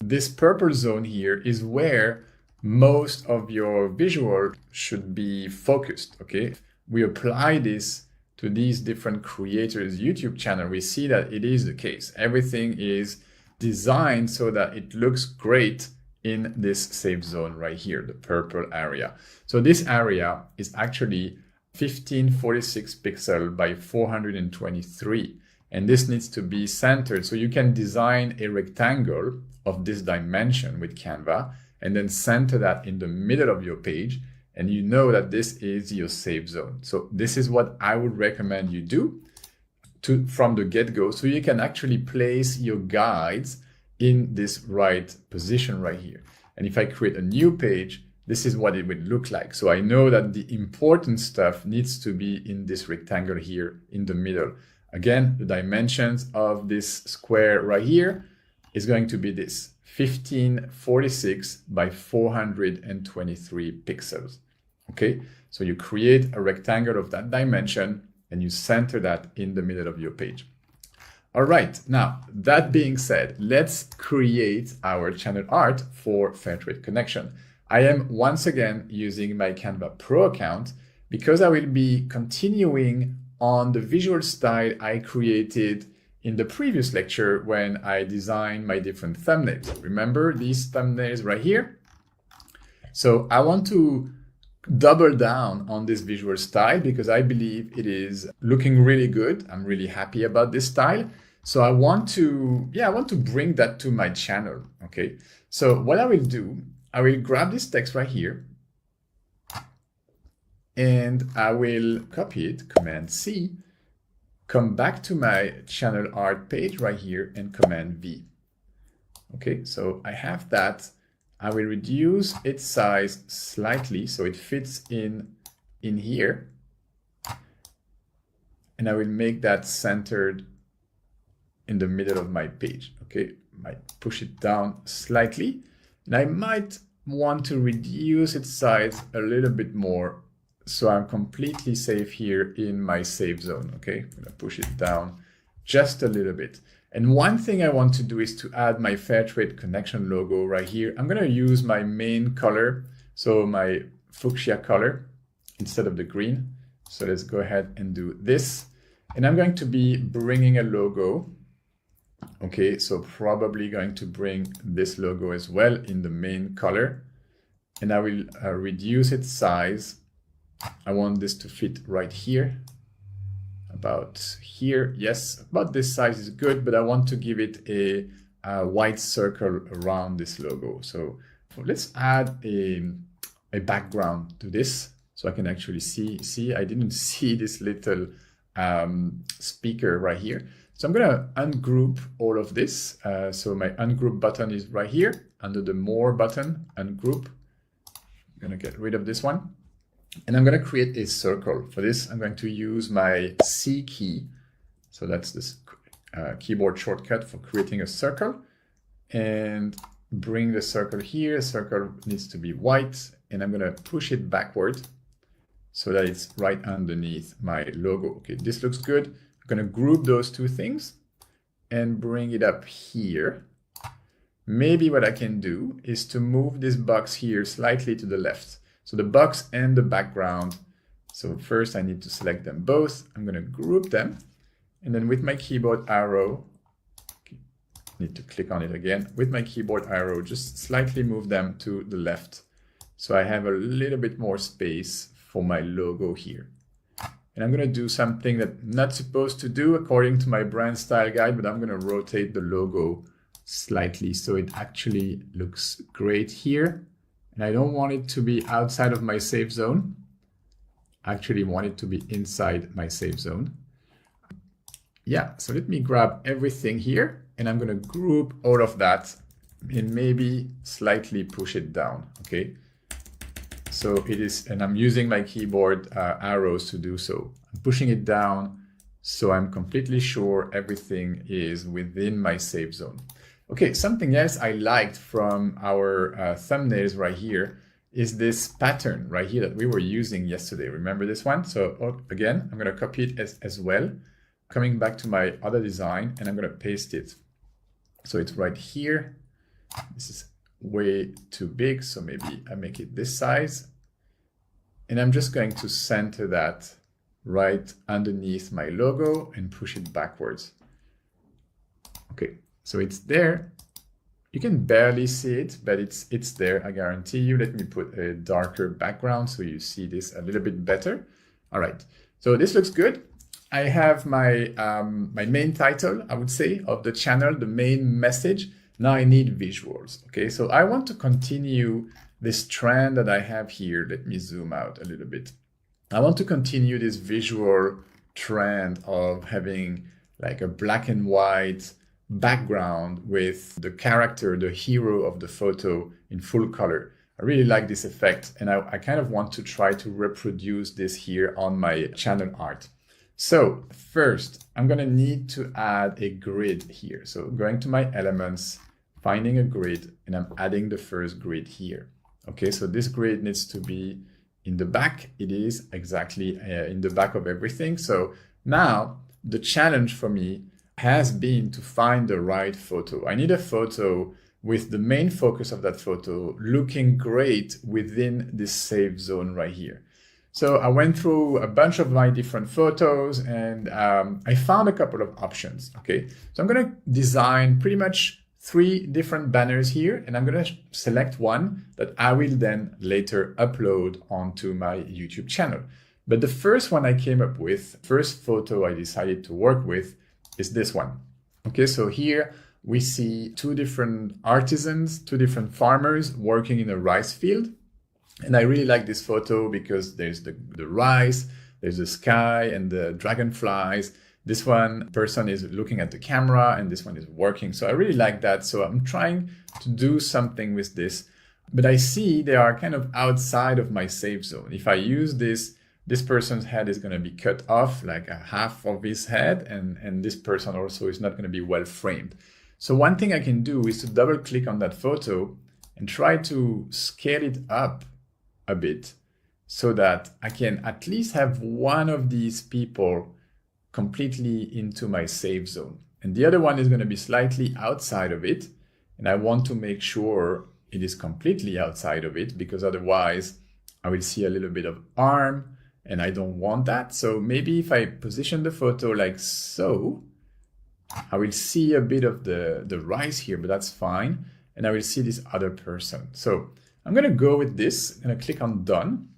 this purple zone here is where most of your visual should be focused. Okay, we apply this to these different creators' YouTube channel. We see that it is the case. Everything is designed so that it looks great in this safe zone right here, the purple area. So this area is actually 1546 pixel by 423. And this needs to be centered. So you can design a rectangle of this dimension with Canva and then center that in the middle of your page. And you know that this is your safe zone. So this is what I would recommend you do from the get-go. So you can actually place your guides in this right position right here. And if I create a new page, this is what it would look like. So I know that the important stuff needs to be in this rectangle here in the middle. Again, the dimensions of this square right here is going to be this 1546 by 423 pixels. Okay, so you create a rectangle of that dimension and you center that in the middle of your page. All right, now that being said, let's create our channel art for Fairtrade Connection. I am once again using my Canva Pro account because I will be continuing on the visual style I created in the previous lecture when I designed my different thumbnails. Remember these thumbnails right here? So I want to double down on this visual style because I believe it is looking really good. I'm really happy about this style. So I want to bring that to my channel. Okay. So what I will do, I will grab this text right here and I will copy it, Command C, come back to my channel art page right here and Command V. Okay. So I have that. I will reduce its size slightly so it fits in here. And I will make that centered in the middle of my page. Okay, might push it down slightly. And I might want to reduce its size a little bit more so I'm completely safe here in my safe zone. Okay, I'm gonna push it down just a little bit. And one thing I want to do is to add my Fairtrade Connection logo right here. I'm gonna use my main color, so my fuchsia color instead of the green. So let's go ahead and do this. And I'm going to be bringing a logo. Okay, so probably going to bring this logo as well in the main color. And I will reduce its size. I want this to fit right here. About here, yes, about this size is good, but I want to give it a white circle around this logo. So let's add a background to this so I can actually see. I didn't see this little speaker right here. So I'm gonna ungroup all of this. So my ungroup button is right here under the More button, ungroup. I'm gonna get rid of this one. And I'm going to create a circle. For this, I'm going to use my C key. So that's this keyboard shortcut for creating a circle. And bring the circle here. The circle needs to be white. And I'm going to push it backward so that it's right underneath my logo. Okay, this looks good. I'm going to group those two things and bring it up here. Maybe what I can do is to move this box here slightly to the left. So the box and the background. So first I need to select them both. I'm going to group them. And then with my keyboard arrow, need to click on it again. With my keyboard arrow, just slightly move them to the left. So I have a little bit more space for my logo here. And I'm going to do something that I'm not supposed to do according to my brand style guide, but I'm going to rotate the logo slightly so it actually looks great here. And I don't want it to be outside of my safe zone. I actually want it to be inside my safe zone. Yeah, so let me grab everything here and I'm going to group all of that and maybe slightly push it down. Okay. So it is, and I'm using my keyboard arrows to do so. I'm pushing it down so I'm completely sure everything is within my safe zone. Okay, something else I liked from our thumbnails right here is this pattern right here that we were using yesterday. Remember this one? So again, I'm going to copy it as well. Coming back to my other design and I'm going to paste it. So it's right here. This is way too big, so maybe I make it this size. And I'm just going to center that right underneath my logo and push it backwards. Okay, so it's there. You can barely see it, but it's there, I guarantee you. Let me put a darker background so you see this a little bit better. All right, so this looks good. I have my, my main title, I would say, of the channel, the main message. Now I need visuals, okay? So I want to continue this trend that I have here. Let me zoom out a little bit. I want to continue this visual trend of having like a black and white background with the character, the hero of the photo in full color. I really like this effect and I kind of want to try to reproduce this here on my channel art. So first, I'm going to need to add a grid here. So going to my elements, finding a grid, and I'm adding the first grid here. Okay, so this grid needs to be in the back. It is exactly in the back of everything. So now the challenge for me has been to find the right photo. I need a photo with the main focus of that photo looking great within this safe zone right here. So I went through a bunch of my different photos and I found a couple of options, okay? So I'm gonna design pretty much 3 different banners here and I'm gonna select one that I will then later upload onto my YouTube channel. But the first one I came up with, first photo I decided to work with is this one. Okay, so here we see 2 different artisans, 2 different farmers working in a rice field. And I really like this photo because there's the rice, there's the sky and the dragonflies. This one person is looking at the camera and this one is working. So I really like that. So I'm trying to do something with this, but I see they are kind of outside of my safe zone. If I use this person's head is going to be cut off, like a half of his head, and this person also is not going to be well framed. So one thing I can do is to double click on that photo and try to scale it up a bit so that I can at least have one of these people completely into my safe zone. And the other one is going to be slightly outside of it. And I want to make sure it is completely outside of it because otherwise I will see a little bit of arm and I don't want that. So maybe if I position the photo like so, I will see a bit of the rice here, but that's fine. And I will see this other person. So I'm going to go with this. I'm going to click on done.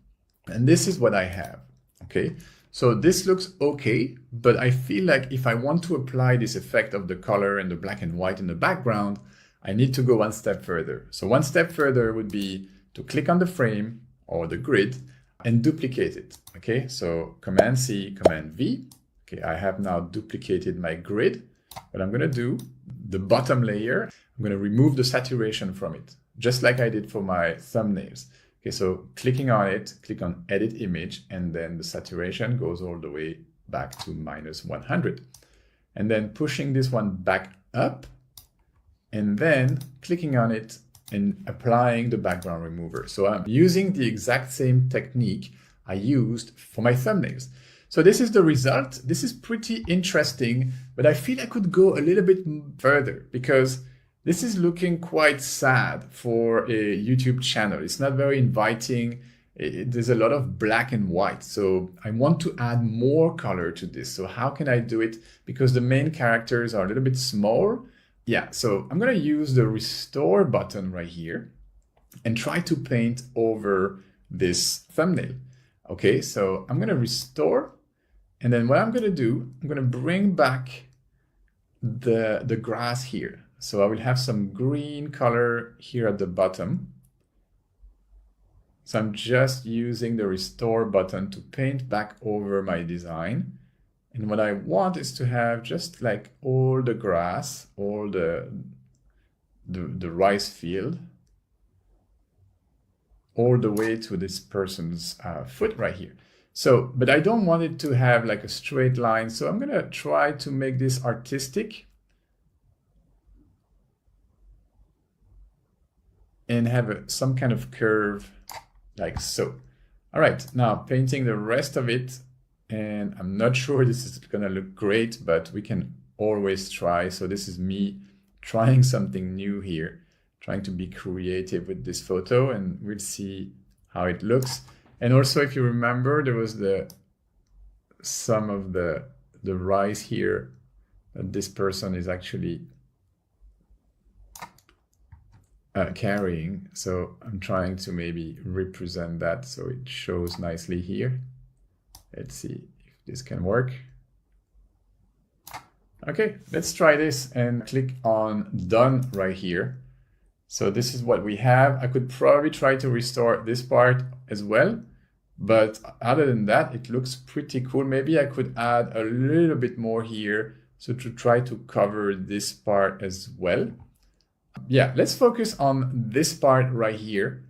And this is what I have. Okay. So this looks okay, but I feel like if I want to apply this effect of the color and the black and white in the background, I need to go one step further. So one step further would be to click on the frame or the grid and duplicate it. Okay. So Command C, Command V. Okay. I have now duplicated my grid. What I'm going to do, the bottom layer, I'm going to remove the saturation from it, just like I did for my thumbnails. Okay, so clicking on it, click on Edit Image, and then the saturation goes all the way back to -100. And then pushing this one back up, and then clicking on it and applying the background remover. So I'm using the exact same technique I used for my thumbnails. So this is the result. This is pretty interesting, but I feel I could go a little bit further because this is looking quite sad for a YouTube channel. It's not very inviting. There's a lot of black and white. So I want to add more color to this. So how can I do it? Because the main characters are a little bit small. Yeah, so I'm going to use the restore button right here and try to paint over this thumbnail. Okay, so I'm going to restore. And then what I'm going to do, I'm going to bring back the grass here. So I will have some green color here at the bottom. So I'm just using the restore button to paint back over my design. And what I want is to have just like all the grass, all the rice field, all the way to this person's foot right here. So, but I don't want it to have like a straight line. So I'm gonna try to make this artistic and have some kind of curve like so. All right, now painting the rest of it. And I'm not sure this is gonna look great, but we can always try. So this is me trying something new here, trying to be creative with this photo, and we'll see how it looks. And also, if you remember, there was some of the rice here that this person is actually carrying. So I'm trying to maybe represent that so it shows nicely here. Let's see if this can work. Okay, let's try this and click on done right here. So this is what we have. I could probably try to restore this part as well, but other than that, it looks pretty cool. Maybe I could add a little bit more here, so to try to cover this part as well. Yeah, let's focus on this part right here.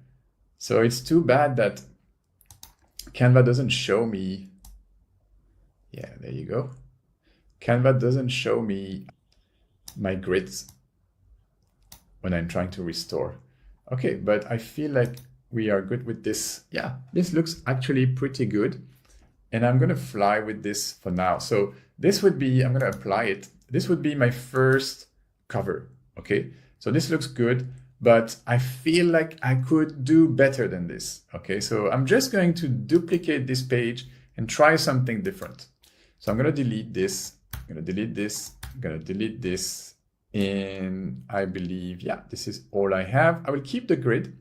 So it's too bad that Canva doesn't show me. Yeah, there you go. Canva doesn't show me my grids when I'm trying to restore. Okay, but I feel like we are good with this. Yeah, this looks actually pretty good. And I'm gonna fly with this for now. So this would be, I'm gonna apply it. This would be my first cover, okay? So this looks good, but I feel like I could do better than this, okay? So I'm just going to duplicate this page and try something different. So I'm gonna delete this, I'm gonna delete this, I'm gonna delete this, and I believe, yeah, this is all I have. I will keep the grid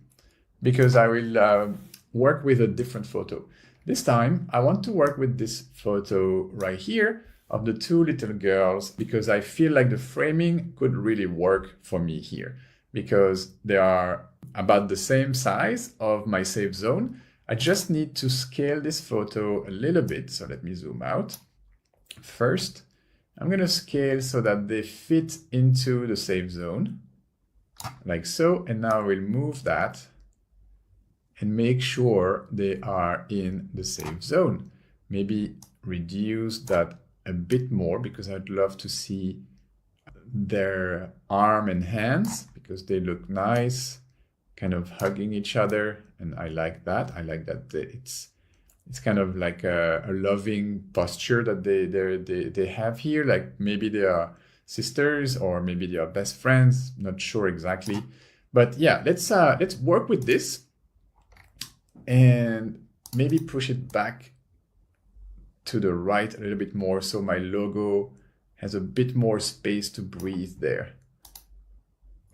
because I will work with a different photo. This time, I want to work with this photo right here of the two little girls because I feel like the framing could really work for me here because they are about the same size of my safe zone. I just need to scale this photo a little bit. So let me zoom out. First, I'm going to scale so that they fit into the safe zone like so. And now we'll move that and make sure they are in the safe zone. Maybe reduce that a bit more because I'd love to see their arm and hands because they look nice, kind of hugging each other. And I like that. I like that it's kind of like a loving posture that they have here. Like maybe they are sisters or maybe they are best friends. Not sure exactly. But yeah, let's work with this and maybe push it back to the right a little bit more so my logo has a bit more space to breathe there.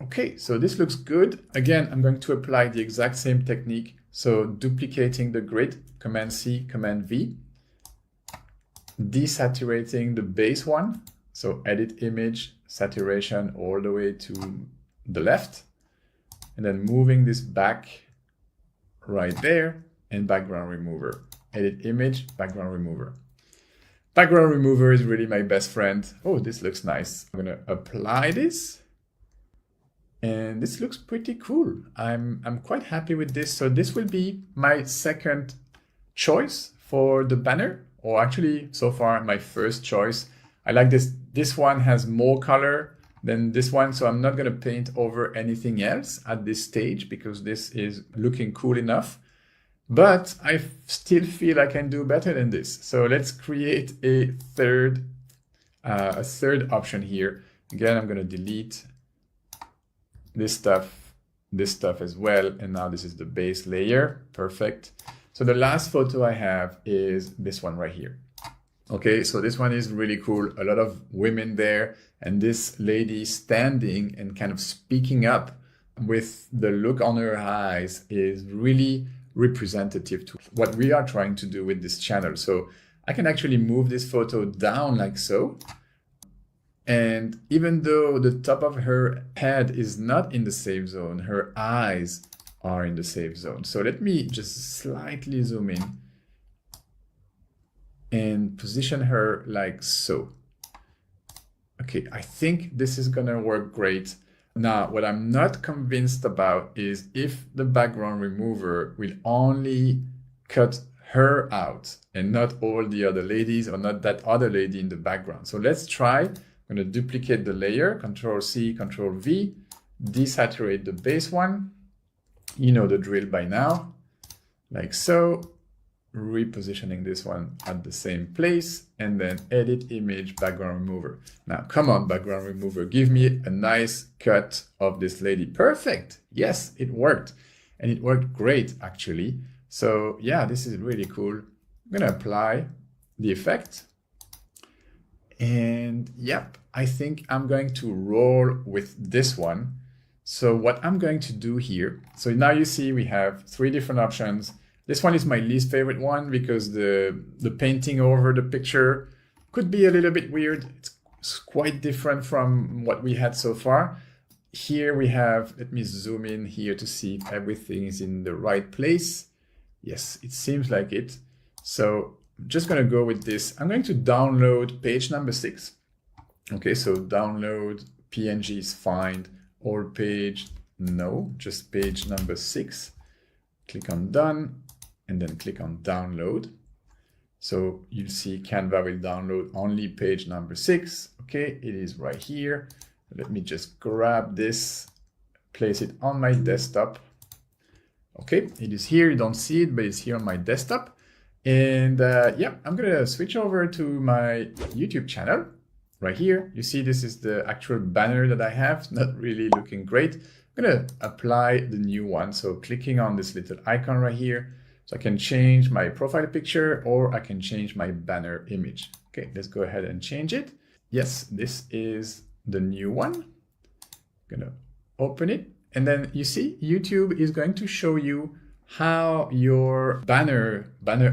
Okay, so this looks good. Again, I'm going to apply the exact same technique. So duplicating the grid, Command C, Command V, desaturating the base one. So edit image, saturation all the way to the left, and then moving this back right there, and background remover. Edit image, background remover. Background remover is really my best friend. Oh, this looks nice. I'm gonna apply this. And this looks pretty cool. I'm quite happy with this. So this will be my second choice for the banner, or actually so far my first choice. I like this. This one has more color than this one, so I'm not gonna paint over anything else at this stage because this is looking cool enough. But I still feel I can do better than this. So let's create a third option here. Again, I'm gonna delete this stuff as well. And now this is the base layer. Perfect. So the last photo I have is this one right here. Okay, so this one is really cool. A lot of women there, and this lady standing and kind of speaking up with the look on her eyes is really representative to what we are trying to do with this channel. So I can actually move this photo down like so. And even though the top of her head is not in the safe zone, her eyes are in the safe zone. So let me just slightly zoom in and position her like so. Okay, I think this is gonna work great. Now, what I'm not convinced about is if the background remover will only cut her out and not all the other ladies or not that other lady in the background. So let's try. I'm going to duplicate the layer, Control C, Control V, desaturate the base one. You know the drill by now, like so. Repositioning this one at the same place, and then edit image background remover. Now, come on, background remover, give me a nice cut of this lady. Perfect. Yes, it worked. And it worked great, actually. So yeah, this is really cool. I'm gonna apply the effect. And yep, I think I'm going to roll with this one. So what I'm going to do here, so now you see we have 3 different options. This one is my least favorite one because the painting over the picture could be a little bit weird. It's quite different from what we had so far. Here we have, let me zoom in here to see if everything is in the right place. Yes, it seems like it. So I'm just gonna go with this. I'm going to download page number 6. Okay, so download PNG is fine, or page, no, just page number 6. Click on done. And then click on download. So you'll see Canva will download only page number 6. Okay, it is right here. Let me just grab this, place it on my desktop. Okay, it is here. You don't see it, but it's here on my desktop. And yeah, I'm gonna switch over to my YouTube channel right here. You see, this is the actual banner that I have. Not really looking great. I'm gonna apply the new one. So clicking on this little icon right here. So I can change my profile picture or I can change my banner image. Okay, let's go ahead and change it. Yes, this is the new one. I'm gonna open it. And then you see YouTube is going to show you how your banner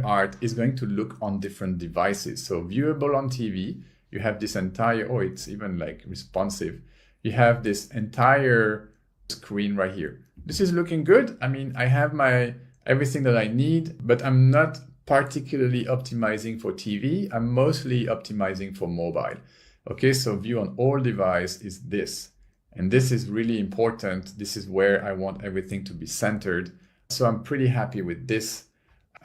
art is going to look on different devices. So viewable on TV, you have this entire, oh, it's even like responsive. You have this entire screen right here. This is looking good. I mean, I have everything that I need, but I'm not particularly optimizing for TV. I'm mostly optimizing for mobile. Okay, so view on all device is this. And this is really important. This is where I want everything to be centered. So I'm pretty happy with this.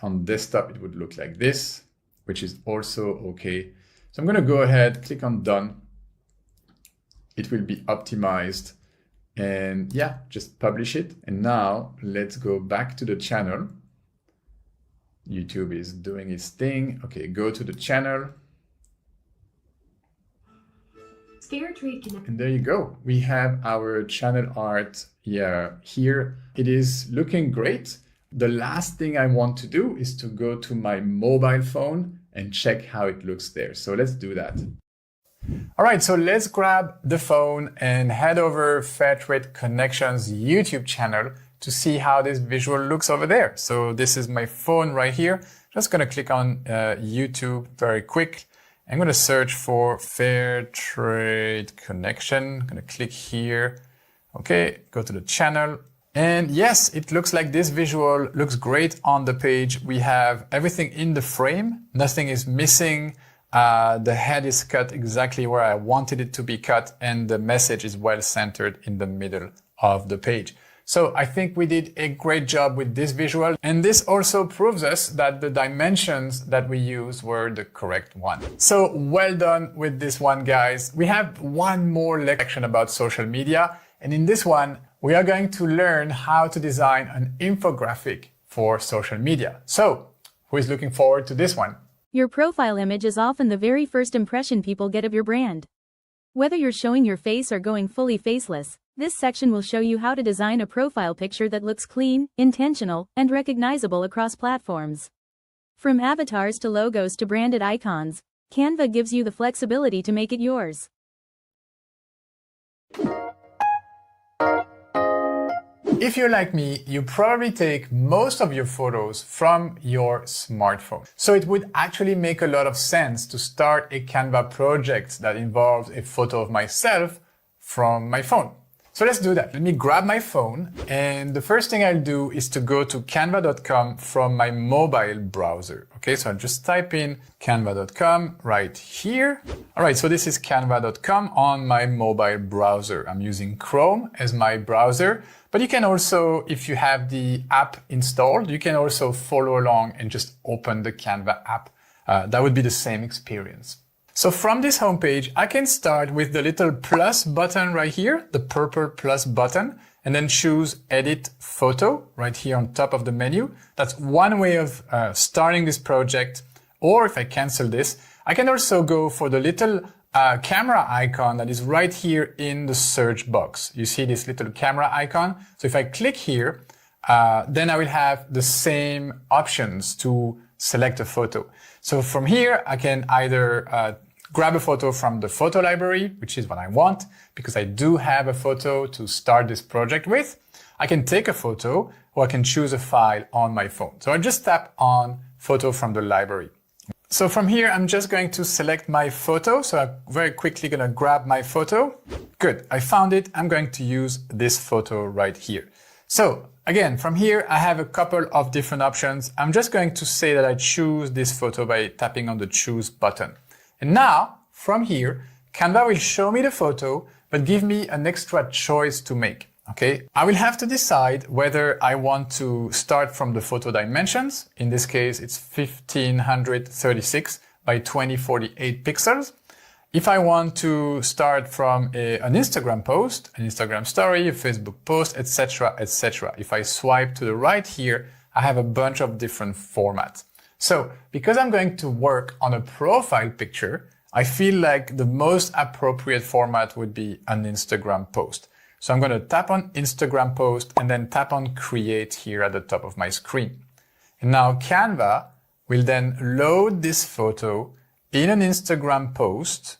On desktop, it would look like this, which is also okay. So I'm gonna go ahead, click on done. It will be optimized. And yeah, just publish it. And now let's go back to the channel. YouTube is doing its thing. Okay, go to the channel. And there you go. We have our channel art here. It is looking great. The last thing I want to do is to go to my mobile phone and check how it looks there. So let's do that. All right, so let's grab the phone and head over Fairtrade Connections YouTube channel to see how this visual looks over there. So this is my phone right here. Just gonna click on YouTube very quick. I'm gonna search for Fairtrade Connection. I'm gonna click here. Okay, go to the channel. And yes, it looks like this visual looks great on the page. We have everything in the frame. Nothing is missing. The head is cut exactly where I wanted it to be cut, and the message is well centered in the middle of the page. So I think we did a great job with this visual, and this also proves us that the dimensions that we used were the correct one. So well done with this one, guys. We have one more lection about social media, and in this one, we are going to learn how to design an infographic for social media. So who is looking forward to this one? Your profile image is often the very first impression people get of your brand. Whether you're showing your face or going fully faceless, this section will show you how to design a profile picture that looks clean, intentional, and recognizable across platforms. From avatars to logos to branded icons, Canva gives you the flexibility to make it yours. If you're like me, you probably take most of your photos from your smartphone. So it would actually make a lot of sense to start a Canva project that involves a photo of myself from my phone. So let's do that. Let me grab my phone, and the first thing I'll do is to go to canva.com from my mobile browser. Okay, so I'll just type in canva.com right here. All right, so this is canva.com on my mobile browser. I'm using Chrome as my browser, but you can also, if you have the app installed, you can also follow along and just open the Canva app. That would be the same experience. So from this homepage, I can start with the little plus button right here, the purple plus button, and then choose Edit Photo right here on top of the menu. That's one way of starting this project. Or if I cancel this, I can also go for the little camera icon that is right here in the search box. You see this little camera icon? So if I click here, then I will have the same options to select a photo. So from here, I can either grab a photo from the photo library, which is what I want, because I do have a photo to start this project with. I can take a photo, or I can choose a file on my phone. So I just tap on photo from the library. So from here, I'm just going to select my photo. So I'm very quickly going to grab my photo. Good, I found it. I'm going to use this photo right here. So again, from here, I have a couple of different options. I'm just going to say that I choose this photo by tapping on the choose button. And now, from here, Canva will show me the photo, but give me an extra choice to make. Okay, I will have to decide whether I want to start from the photo dimensions. In this case, it's 1536 by 2048 pixels. If I want to start from an Instagram post, an Instagram story, a Facebook post, etc., etc. If I swipe to the right here, I have a bunch of different formats. So because I'm going to work on a profile picture, I feel like the most appropriate format would be an Instagram post. So I'm going to tap on Instagram post and then tap on create here at the top of my screen. And now Canva will then load this photo in an Instagram post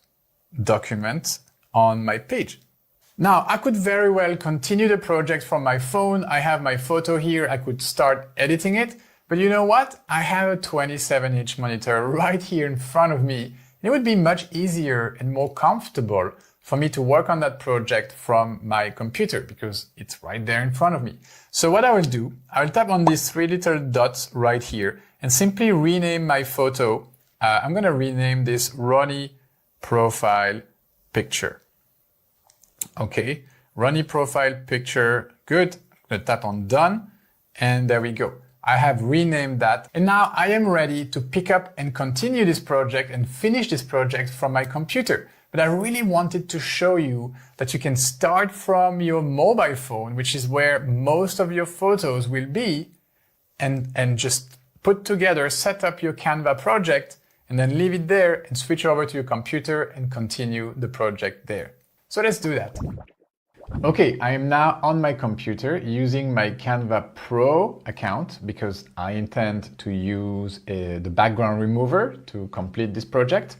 document on my page. Now, I could very well continue the project from my phone. I have my photo here. I could start editing it. But you know what? I have a 27-inch monitor right here in front of me. It would be much easier and more comfortable for me to work on that project from my computer because it's right there in front of me. So what I will do, I will tap on these three little dots right here and simply rename my photo. I'm going to rename this Ronnie Profile Picture. Okay, Ronnie Profile Picture. Good. I'm going to tap on done. And there we go. I have renamed that. And now I am ready to pick up and continue this project and finish this project from my computer. But I really wanted to show you that you can start from your mobile phone, which is where most of your photos will be, and just put together, set up your Canva project, and then leave it there and switch over to your computer and continue the project there. So let's do that. Okay, I am now on my computer using my Canva Pro account because I intend to use the background remover to complete this project.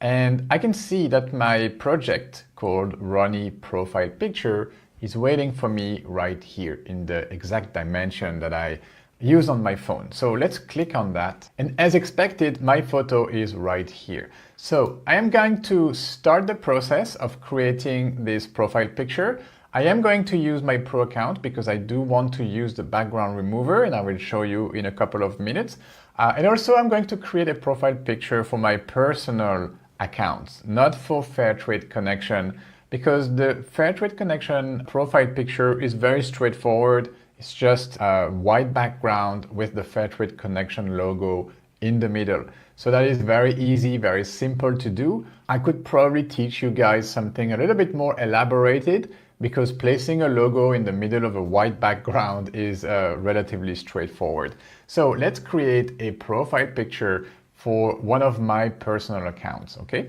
And I can see that my project called Ronnie Profile Picture is waiting for me right here in the exact dimension that I use on my phone. So let's click on that. And as expected, my photo is right here. So I am going to start the process of creating this profile picture. I am going to use my Pro account because I do want to use the background remover, and I will show you in a couple of minutes. And also I'm going to create a profile picture for my personal accounts, not for Fairtrade Connection, because the Fairtrade Connection profile picture is very straightforward. It's just a white background with the Fairtrade Connection logo in the middle. So that is very easy, very simple to do. I could probably teach you guys something a little bit more elaborated because placing a logo in the middle of a white background is relatively straightforward. So let's create a profile picture for one of my personal accounts, okay?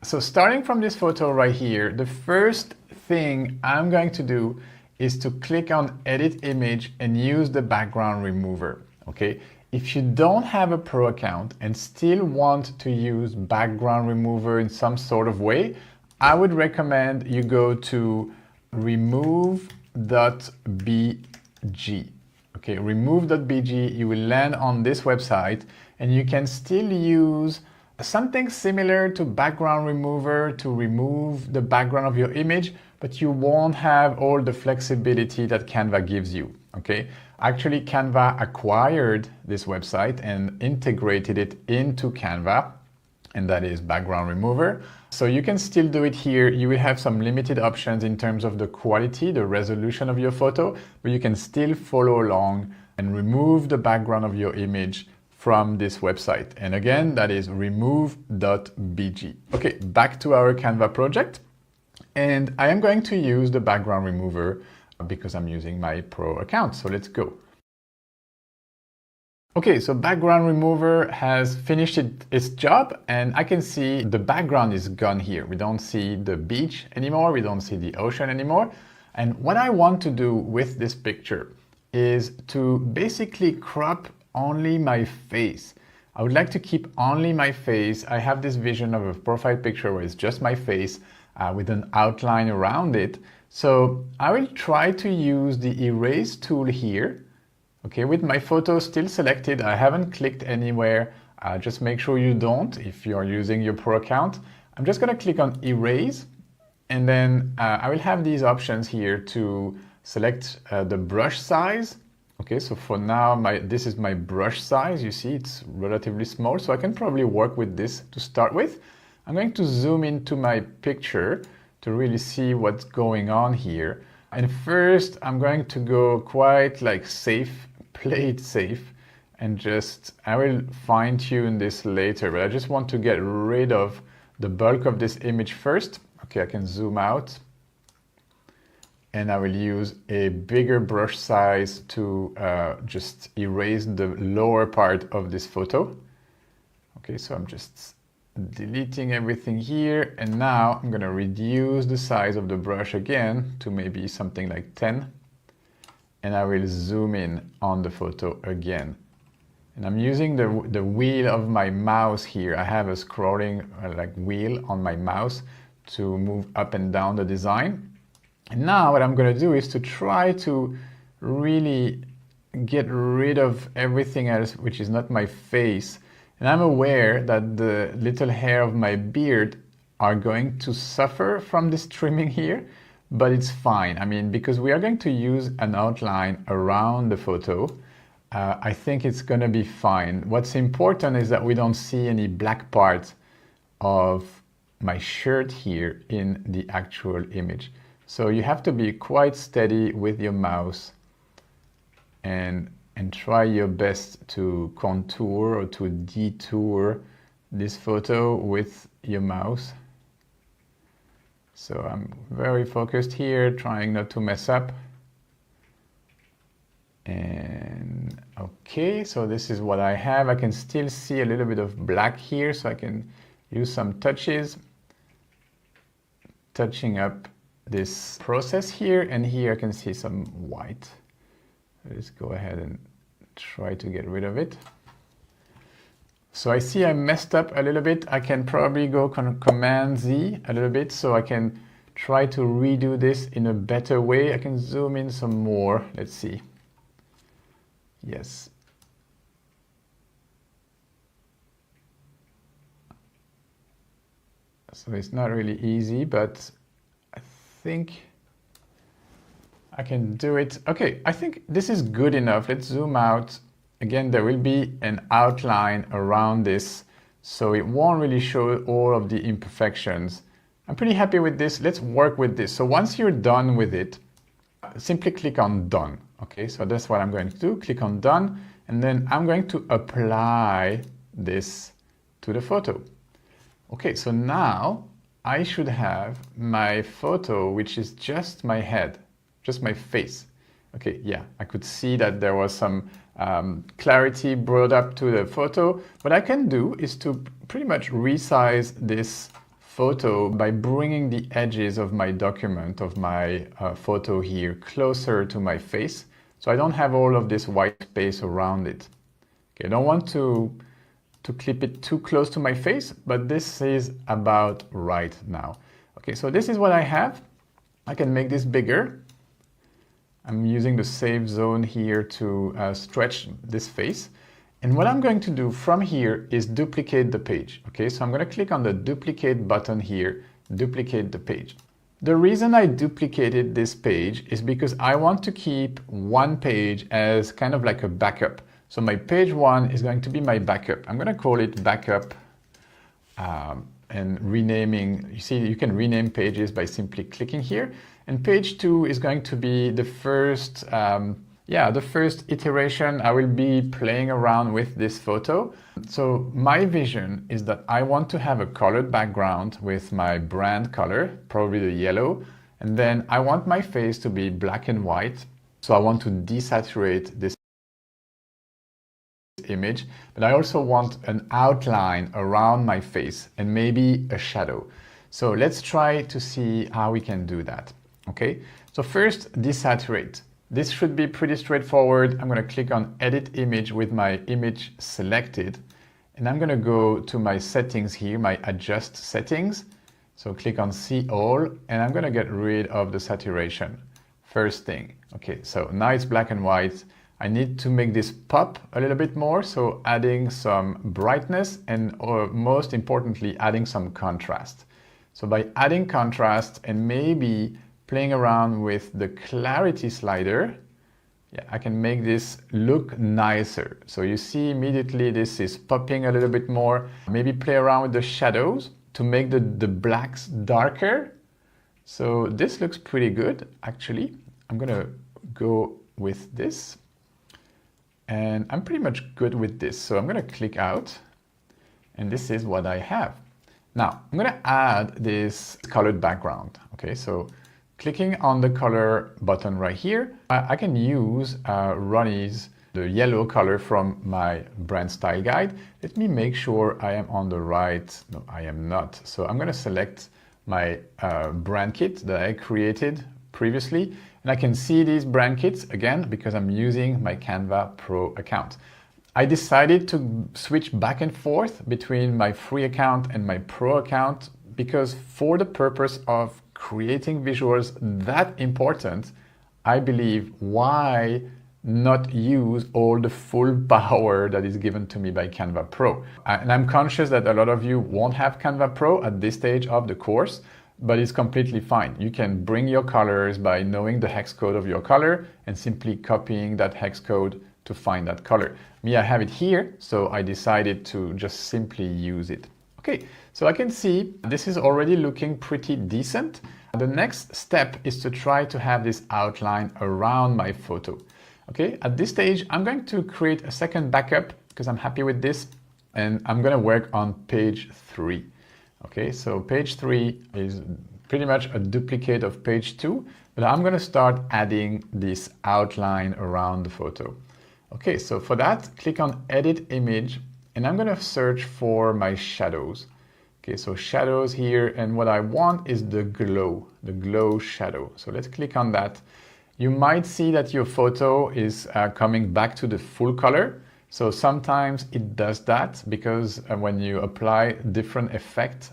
So starting from this photo right here, the first thing I'm going to do is to click on Edit Image and use the background remover, okay? If you don't have a Pro account and still want to use background remover in some sort of way, I would recommend you go to remove.bg Okay, remove.bg, you will land on this website and you can still use something similar to background remover to remove the background of your image, but you won't have all the flexibility that Canva gives you, okay? Actually, Canva acquired this website and integrated it into Canva, and that is background remover. So you can still do it here. You will have some limited options in terms of the quality, the resolution of your photo, but you can still follow along and remove the background of your image from this website. And again, that is remove.bg. Okay, back to our Canva project. And I am going to use the background remover because I'm using my pro account. So let's go. Okay, so background remover has finished its job and I can see the background is gone here. We don't see the beach anymore. We don't see the ocean anymore. And what I want to do with this picture is to basically crop only my face. I would like to keep only my face. I have this vision of a profile picture where it's just my face with an outline around it. So I will try to use the erase tool here. Okay, with my photo still selected, I haven't clicked anywhere. Just make sure you don't if you're using your pro account. I'm just gonna click on erase and then I will have these options here to select the brush size. Okay, so for now, this is my brush size. You see, it's relatively small, so I can probably work with this to start with. I'm going to zoom into my picture to really see what's going on here. And first, I'm going to go quite like safe, play it safe, and I will fine tune this later, but I just want to get rid of the bulk of this image first. Okay, I can zoom out. And I will use a bigger brush size to just erase the lower part of this photo. Okay, so I'm just deleting everything here. And now I'm going to reduce the size of the brush again to maybe something like 10. And I will zoom in on the photo again. And I'm using the wheel of my mouse here. I have a scrolling like wheel on my mouse to move up and down the design. And now what I'm going to do is to try to really get rid of everything else which is not my face. And I'm aware that the little hair of my beard are going to suffer from this trimming here, but it's fine. I mean, because we are going to use an outline around the photo, I think it's going to be fine. What's important is that we don't see any black parts of my shirt here in the actual image. So you have to be quite steady with your mouse and try your best to contour or to detour this photo with your mouse. So I'm very focused here, trying not to mess up. And okay, so this is what I have. I can still see a little bit of black here, so I can use some touches, touching up this process here, and here I can see some white. Let's go ahead and try to get rid of it. So I see I messed up a little bit. I can probably go Command Z a little bit so I can try to redo this in a better way. I can zoom in some more. Let's see. Yes. So it's not really easy, but I think I can do it. Okay, I think this is good enough. Let's zoom out. Again, there will be an outline around this, so it won't really show all of the imperfections. I'm pretty happy with this. Let's work with this. So once you're done with it, simply click on Done. Okay, so that's what I'm going to do. Click on Done, and then I'm going to apply this to the photo. Okay, so now I should have my photo, which is just my head, just my face. Okay, yeah, I could see that there was some clarity brought up to the photo. What I can do is to pretty much resize this photo by bringing the edges of my document, of my photo here, closer to my face. So I don't have all of this white space around it. Okay, I don't want to clip it too close to my face, but this is about right now. Okay, so this is what I have. I can make this bigger. I'm using the safe zone here to stretch this face. And what I'm going to do from here is duplicate the page. Okay, so I'm going to click on the duplicate button here, duplicate the page. The reason I duplicated this page is because I want to keep one page as kind of like a backup. So my page 1 is going to be my backup. I'm going to call it backup and renaming. You see, you can rename pages by simply clicking here. And page 2 is going to be the first, the first iteration. I will be playing around with this photo. So my vision is that I want to have a colored background with my brand color, probably the yellow. And then I want my face to be black and white. So I want to desaturate this image, but I also want an outline around my face and maybe a shadow. So let's try to see how we can do that. Okay, so first, desaturate. This should be pretty straightforward. I'm going to click on Edit Image with my image selected, and I'm going to go to my settings here, my Adjust Settings. So click on See All, and I'm going to get rid of the saturation. First thing. Okay, so now it's black and white. I need to make this pop a little bit more, so adding some brightness and most importantly, adding some contrast. So by adding contrast and maybe playing around with the clarity slider, I can make this look nicer. So you see immediately this is popping a little bit more. Maybe play around with the shadows to make the blacks darker. So this looks pretty good, actually. I'm gonna go with this. And I'm pretty much good with this. So I'm gonna click out, and this is what I have. Now, I'm gonna add this colored background. Okay, so clicking on the color button right here, I can use Ronnie's, the yellow color from my brand style guide. Let me make sure I am on the right. No, I am not. So I'm gonna select my brand kit that I created previously. And I can see these brand kits again because I'm using my Canva Pro account. I decided to switch back and forth between my free account and my Pro account because for the purpose of creating visuals that important, I believe why not use all the full power that is given to me by Canva Pro. And I'm conscious that a lot of you won't have Canva Pro at this stage of the course, but it's completely fine. You can bring your colors by knowing the hex code of your color and simply copying that hex code to find that color. Me, I have it here, so I decided to just simply use it. Okay, so I can see this is already looking pretty decent. The next step is to try to have this outline around my photo. Okay, at this stage, I'm going to create a second backup because I'm happy with this, and I'm gonna work on page 3. Okay, so page 3 is pretty much a duplicate of page 2, but I'm going to start adding this outline around the photo. Okay, so for that, click on Edit Image, and I'm going to search for my shadows. Okay, so shadows here, and what I want is the glow shadow. So let's click on that. You might see that your photo is coming back to the full color. So sometimes it does that because when you apply different effects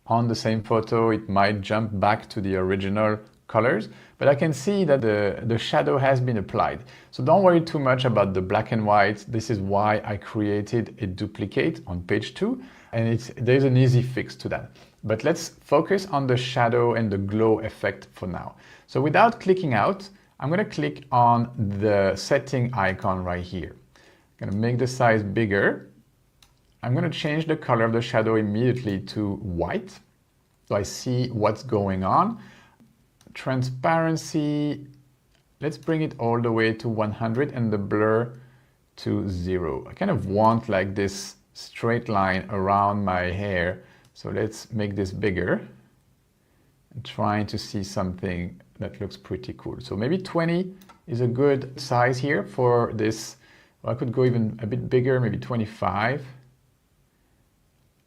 on the same photo, it might jump back to the original colors. But I can see that the shadow has been applied. So don't worry too much about the black and white. This is why I created a duplicate on page 2. And there's an easy fix to that. But let's focus on the shadow and the glow effect for now. So without clicking out, I'm going to click on the setting icon right here. I'm going to make the size bigger. I'm going to change the color of the shadow immediately to white, so I see what's going on. Transparency, let's bring it all the way to 100 and the blur to 0. I kind of want like this straight line around my hair, so let's make this bigger. I'm trying to see something that looks pretty cool. So maybe 20 is a good size here for this. Well, I could go even a bit bigger, maybe 25.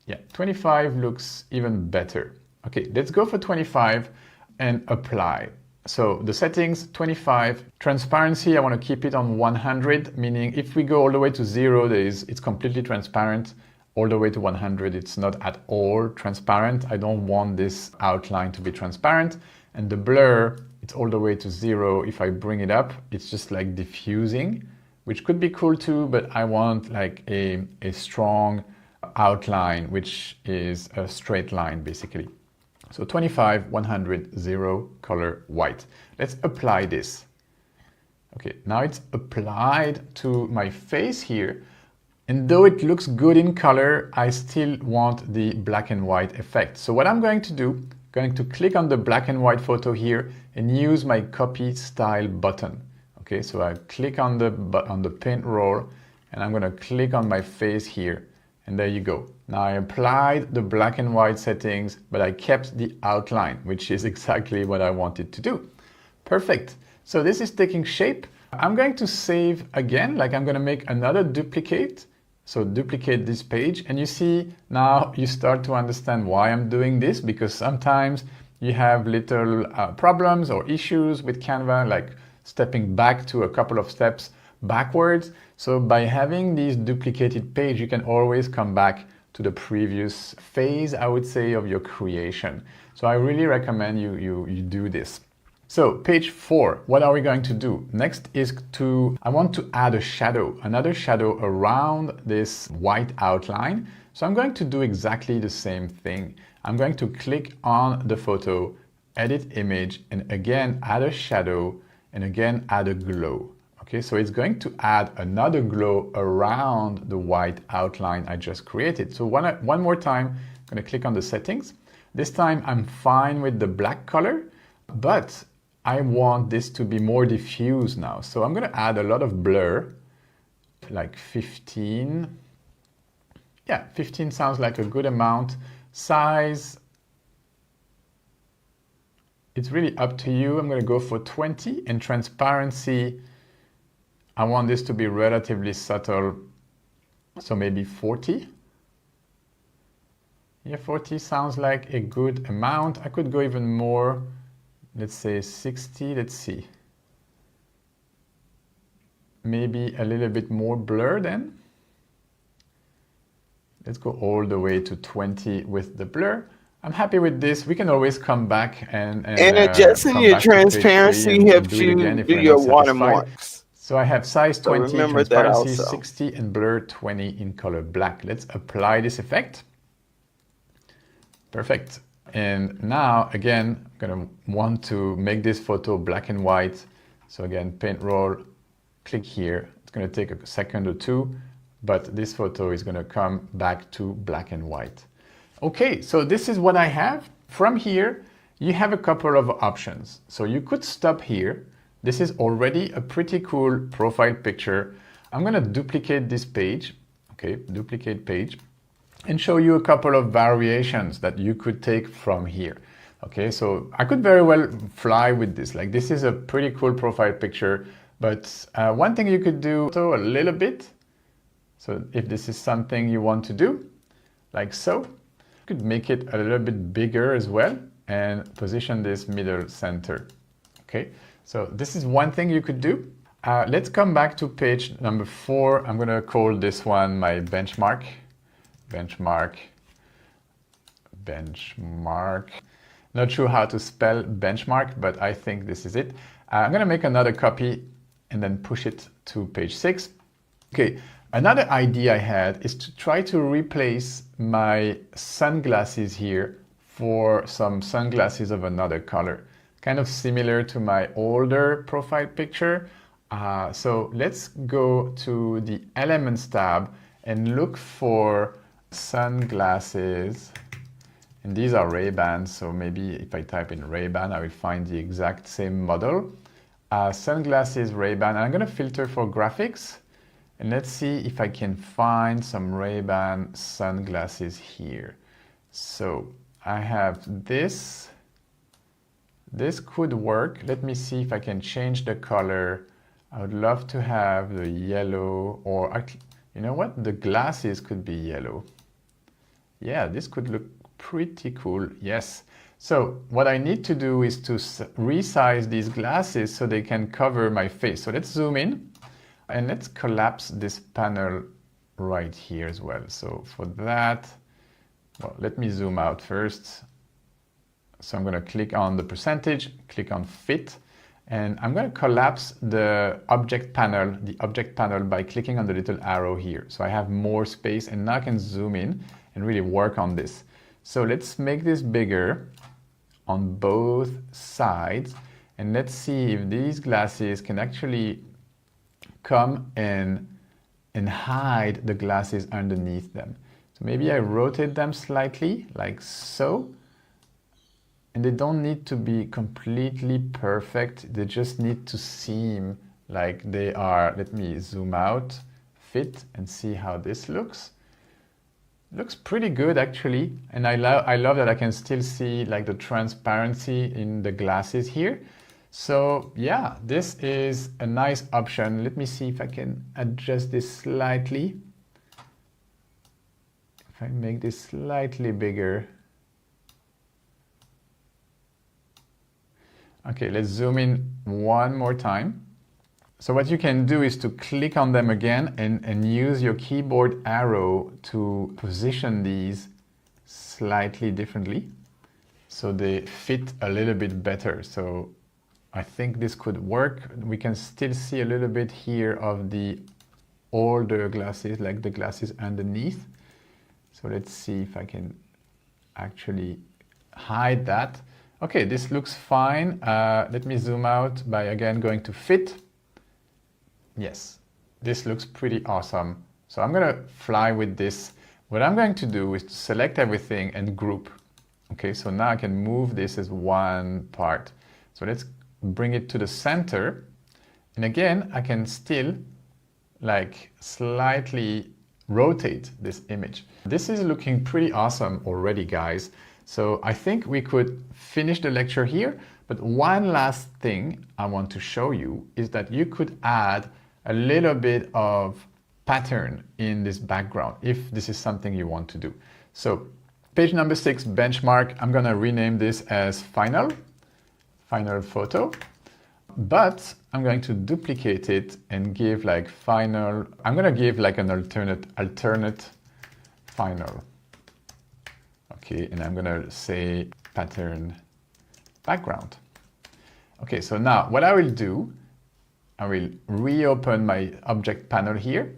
Yeah, 25 looks even better. Okay, let's go for 25 and apply. So the settings, 25. Transparency, I want to keep it on 100, meaning if we go all the way to 0, it's completely transparent. All the way to 100, it's not at all transparent. I don't want this outline to be transparent. And the blur, it's all the way to 0. If I bring it up, it's just like diffusing, which could be cool too, but I want like a strong outline, which is a straight line basically. So 25, 100, 0, color white. Let's apply this. Okay, now it's applied to my face here. And though it looks good in color, I still want the black and white effect. So what I'm going to do, I'm going to click on the black and white photo here and use my copy style button. Okay, so I click on the paint roll and I'm going to click on my face here. And there you go. Now I applied the black and white settings, but I kept the outline, which is exactly what I wanted to do. Perfect. So this is taking shape. I'm going to save again, like I'm going to make another duplicate. So duplicate this page, and you see now you start to understand why I'm doing this, because sometimes you have little problems or issues with Canva, like stepping back to a couple of steps backwards. So by having these duplicated page, you can always come back to the previous phase, I would say, of your creation. So I really recommend you do this. So page 4, what are we going to do? Next is I want to add a shadow, another shadow around this white outline. So I'm going to do exactly the same thing. I'm going to click on the photo, edit image, and again add a shadow, and again add a glow. Okay, so it's going to add another glow around the white outline I just created. So one more time, I'm going to click on the settings. This time I'm fine with the black color, but I want this to be more diffuse now. So I'm going to add a lot of blur, like 15. Yeah, 15 sounds like a good amount. Size, it's really up to you. I'm going to go for 20. And transparency, I want this to be relatively subtle. So maybe 40. Yeah, 40 sounds like a good amount. I could go even more. Let's say 60, let's see. Maybe a little bit more blur then. Let's go all the way to 20 with the blur. I'm happy with this. We can always come back and adjusting your transparency helps you do your watermarks. So I have size 20, so remember transparency that also. 60, and blur 20 in color black. Let's apply this effect. Perfect. And now, again, I'm going to want to make this photo black and white. So again, paint roll, click here. It's going to take a second or two, but this photo is going to come back to black and white. Okay, so this is what I have. From here, you have a couple of options. So you could stop here. This is already a pretty cool profile picture. I'm going to duplicate this page. Okay, duplicate page. And show you a couple of variations that you could take from here. Okay, so I could very well fly with this. Like, this is a pretty cool profile picture, but one thing you could do a little bit. So if this is something you want to do, like so, you could make it a little bit bigger as well and position this middle center. Okay, so this is one thing you could do. Let's come back to page number 4. I'm gonna call this one my benchmark. Benchmark. Not sure how to spell benchmark, but I think this is it. I'm going to make another copy and then push it to page 6. Okay, another idea I had is to try to replace my sunglasses here for some sunglasses of another color, kind of similar to my older profile picture. So let's go to the Elements tab and look for sunglasses, and these are Ray-Bans, so maybe if I type in Ray-Ban I will find the exact same model. Sunglasses Ray-Ban, and I'm going to filter for graphics, and let's see if I can find some Ray-Ban sunglasses here. So I have this could work. Let me see if I can change the color. I would love to have the yellow, or you know what, the glasses could be yellow. Yeah, this could look pretty cool. Yes. So what I need to do is to resize these glasses so they can cover my face. So let's zoom in and let's collapse this panel right here as well. So for that, well, let me zoom out first. So I'm going to click on the percentage, click on fit, and I'm going to collapse the object panel by clicking on the little arrow here. So I have more space, and now I can zoom in and really work on this. So let's make this bigger on both sides, and let's see if these glasses can actually come and hide the glasses underneath them. So maybe I rotate them slightly like so, and they don't need to be completely perfect. They just need to seem like they are. Let me zoom out, fit, and see how this looks. Looks pretty good actually, and I love that I can still see like the transparency in the glasses here. So yeah, this is a nice option. Let me see if I can adjust this slightly. If I make this slightly bigger. Okay, let's zoom in one more time. So what you can do is to click on them again and use your keyboard arrow to position these slightly differently so they fit a little bit better. So I think this could work. We can still see a little bit here of the older glasses, like the glasses underneath. So let's see if I can actually hide that. Okay, this looks fine. Let me zoom out by again going to fit. Yes, this looks pretty awesome. So I'm gonna fly with this. What I'm going to do is to select everything and group. Okay, so now I can move this as one part. So let's bring it to the center. And again, I can still like slightly rotate this image. This is looking pretty awesome already, guys. So I think we could finish the lecture here, but one last thing I want to show you is that you could add a little bit of pattern in this background if this is something you want to do. So page number 6, benchmark, I'm gonna rename this as final photo, but I'm going to duplicate it and give like final, I'm gonna give like an alternate final. Okay, and I'm gonna say pattern background. Okay, so now what I will do, I will reopen my object panel here.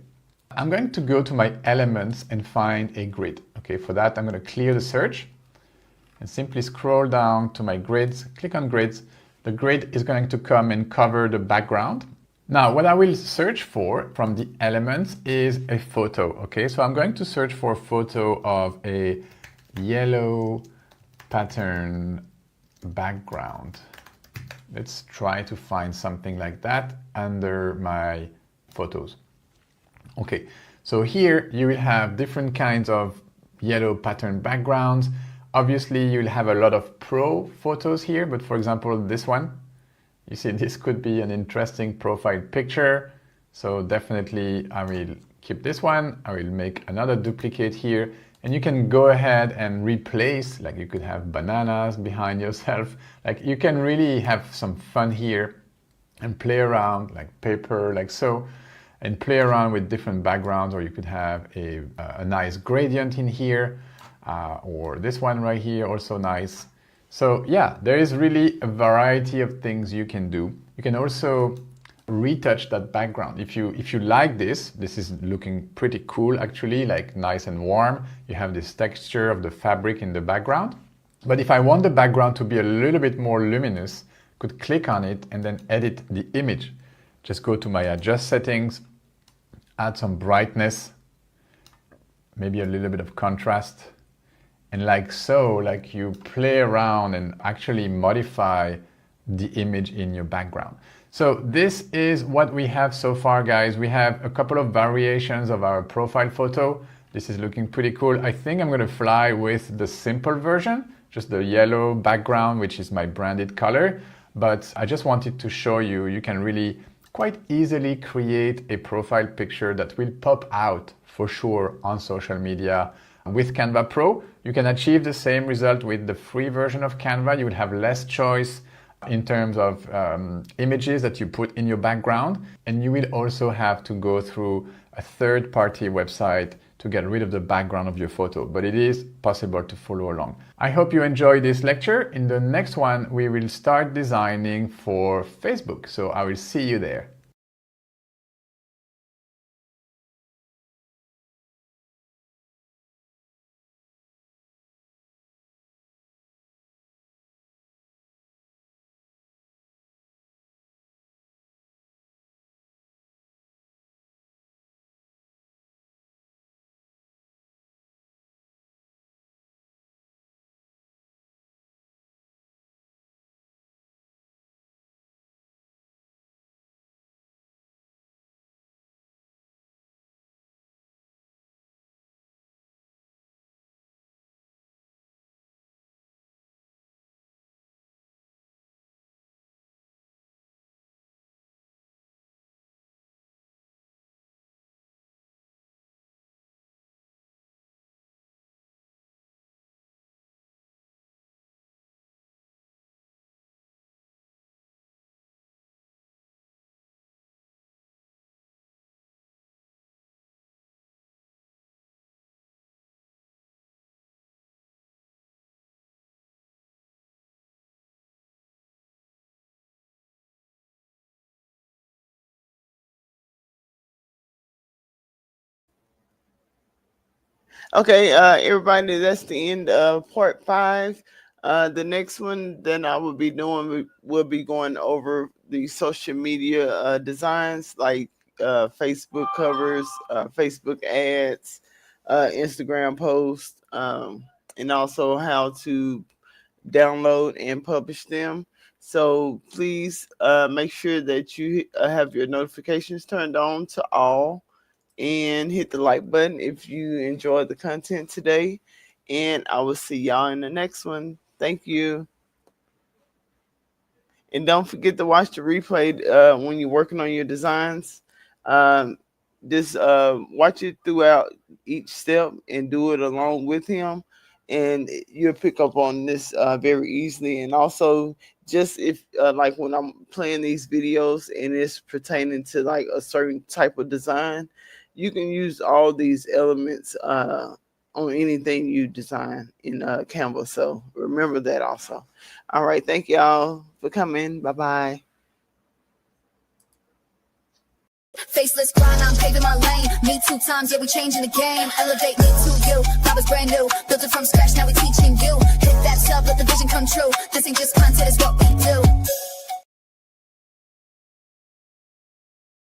I'm going to go to my elements and find a grid. Okay, for that I'm going to clear the search and simply scroll down to my grids, click on grids. The grid is going to come and cover the background. Now what I will search for from the elements is a photo. Okay, so I'm going to search for a photo of a yellow pattern background. Let's try to find something like that under my photos. Okay, so here you will have different kinds of yellow pattern backgrounds. Obviously you'll have a lot of pro photos here, but for example this one, you see this could be an interesting profile picture. So definitely I will keep this one. I will make another duplicate here. And you can go ahead and replace, like you could have bananas behind yourself. Like you can really have some fun here and play around like paper, like so, and play around with different backgrounds, or you could have a nice gradient in here, or this one right here, also nice. So yeah, there is really a variety of things you can do. You can also retouch that background. If you like this is looking pretty cool actually, like nice and warm. You have this texture of the fabric in the background. But if I want the background to be a little bit more luminous, I could click on it and then edit the image. Just go to my adjust settings, add some brightness, maybe a little bit of contrast, and like so, like you play around and actually modify the image in your background. So this is what we have so far, guys. We have a couple of variations of our profile photo. This is looking pretty cool. I think I'm gonna fly with the simple version, just the yellow background, which is my branded color. But I just wanted to show you, you can really quite easily create a profile picture that will pop out for sure on social media. With Canva Pro, you can achieve the same result with the free version of Canva. You will have less choice, in terms of images that you put in your background. And you will also have to go through a third-party website to get rid of the background of your photo, but it is possible to follow along. I hope you enjoyed this lecture. In the next one, we will start designing for Facebook. So I will see you there. Okay, everybody, that's the end of part 5. The next one then I will be doing, we'll be going over the social media designs like Facebook covers, Facebook ads, Instagram posts, and also how to download and publish them. So please make sure that you have your notifications turned on to all, and hit the like button if you enjoyed the content today. And I will see y'all in the next one. Thank you. And don't forget to watch the replay when you're working on your designs. Just watch it throughout each step and do it along with him. And you'll pick up on this very easily. And also, just if like when I'm playing these videos and it's pertaining to like a certain type of design, you can use all these elements on anything you design in Canva. So remember that also. All right. Thank y'all for coming. Bye-bye. Faceless grind, I'm paving my lane. Me 2 times, yeah, we changing the game. Elevate me to you, vibe is brand new. Built it from scratch, now we teaching you. Hit that sub, let the vision come true. This ain't just content, it's what we do.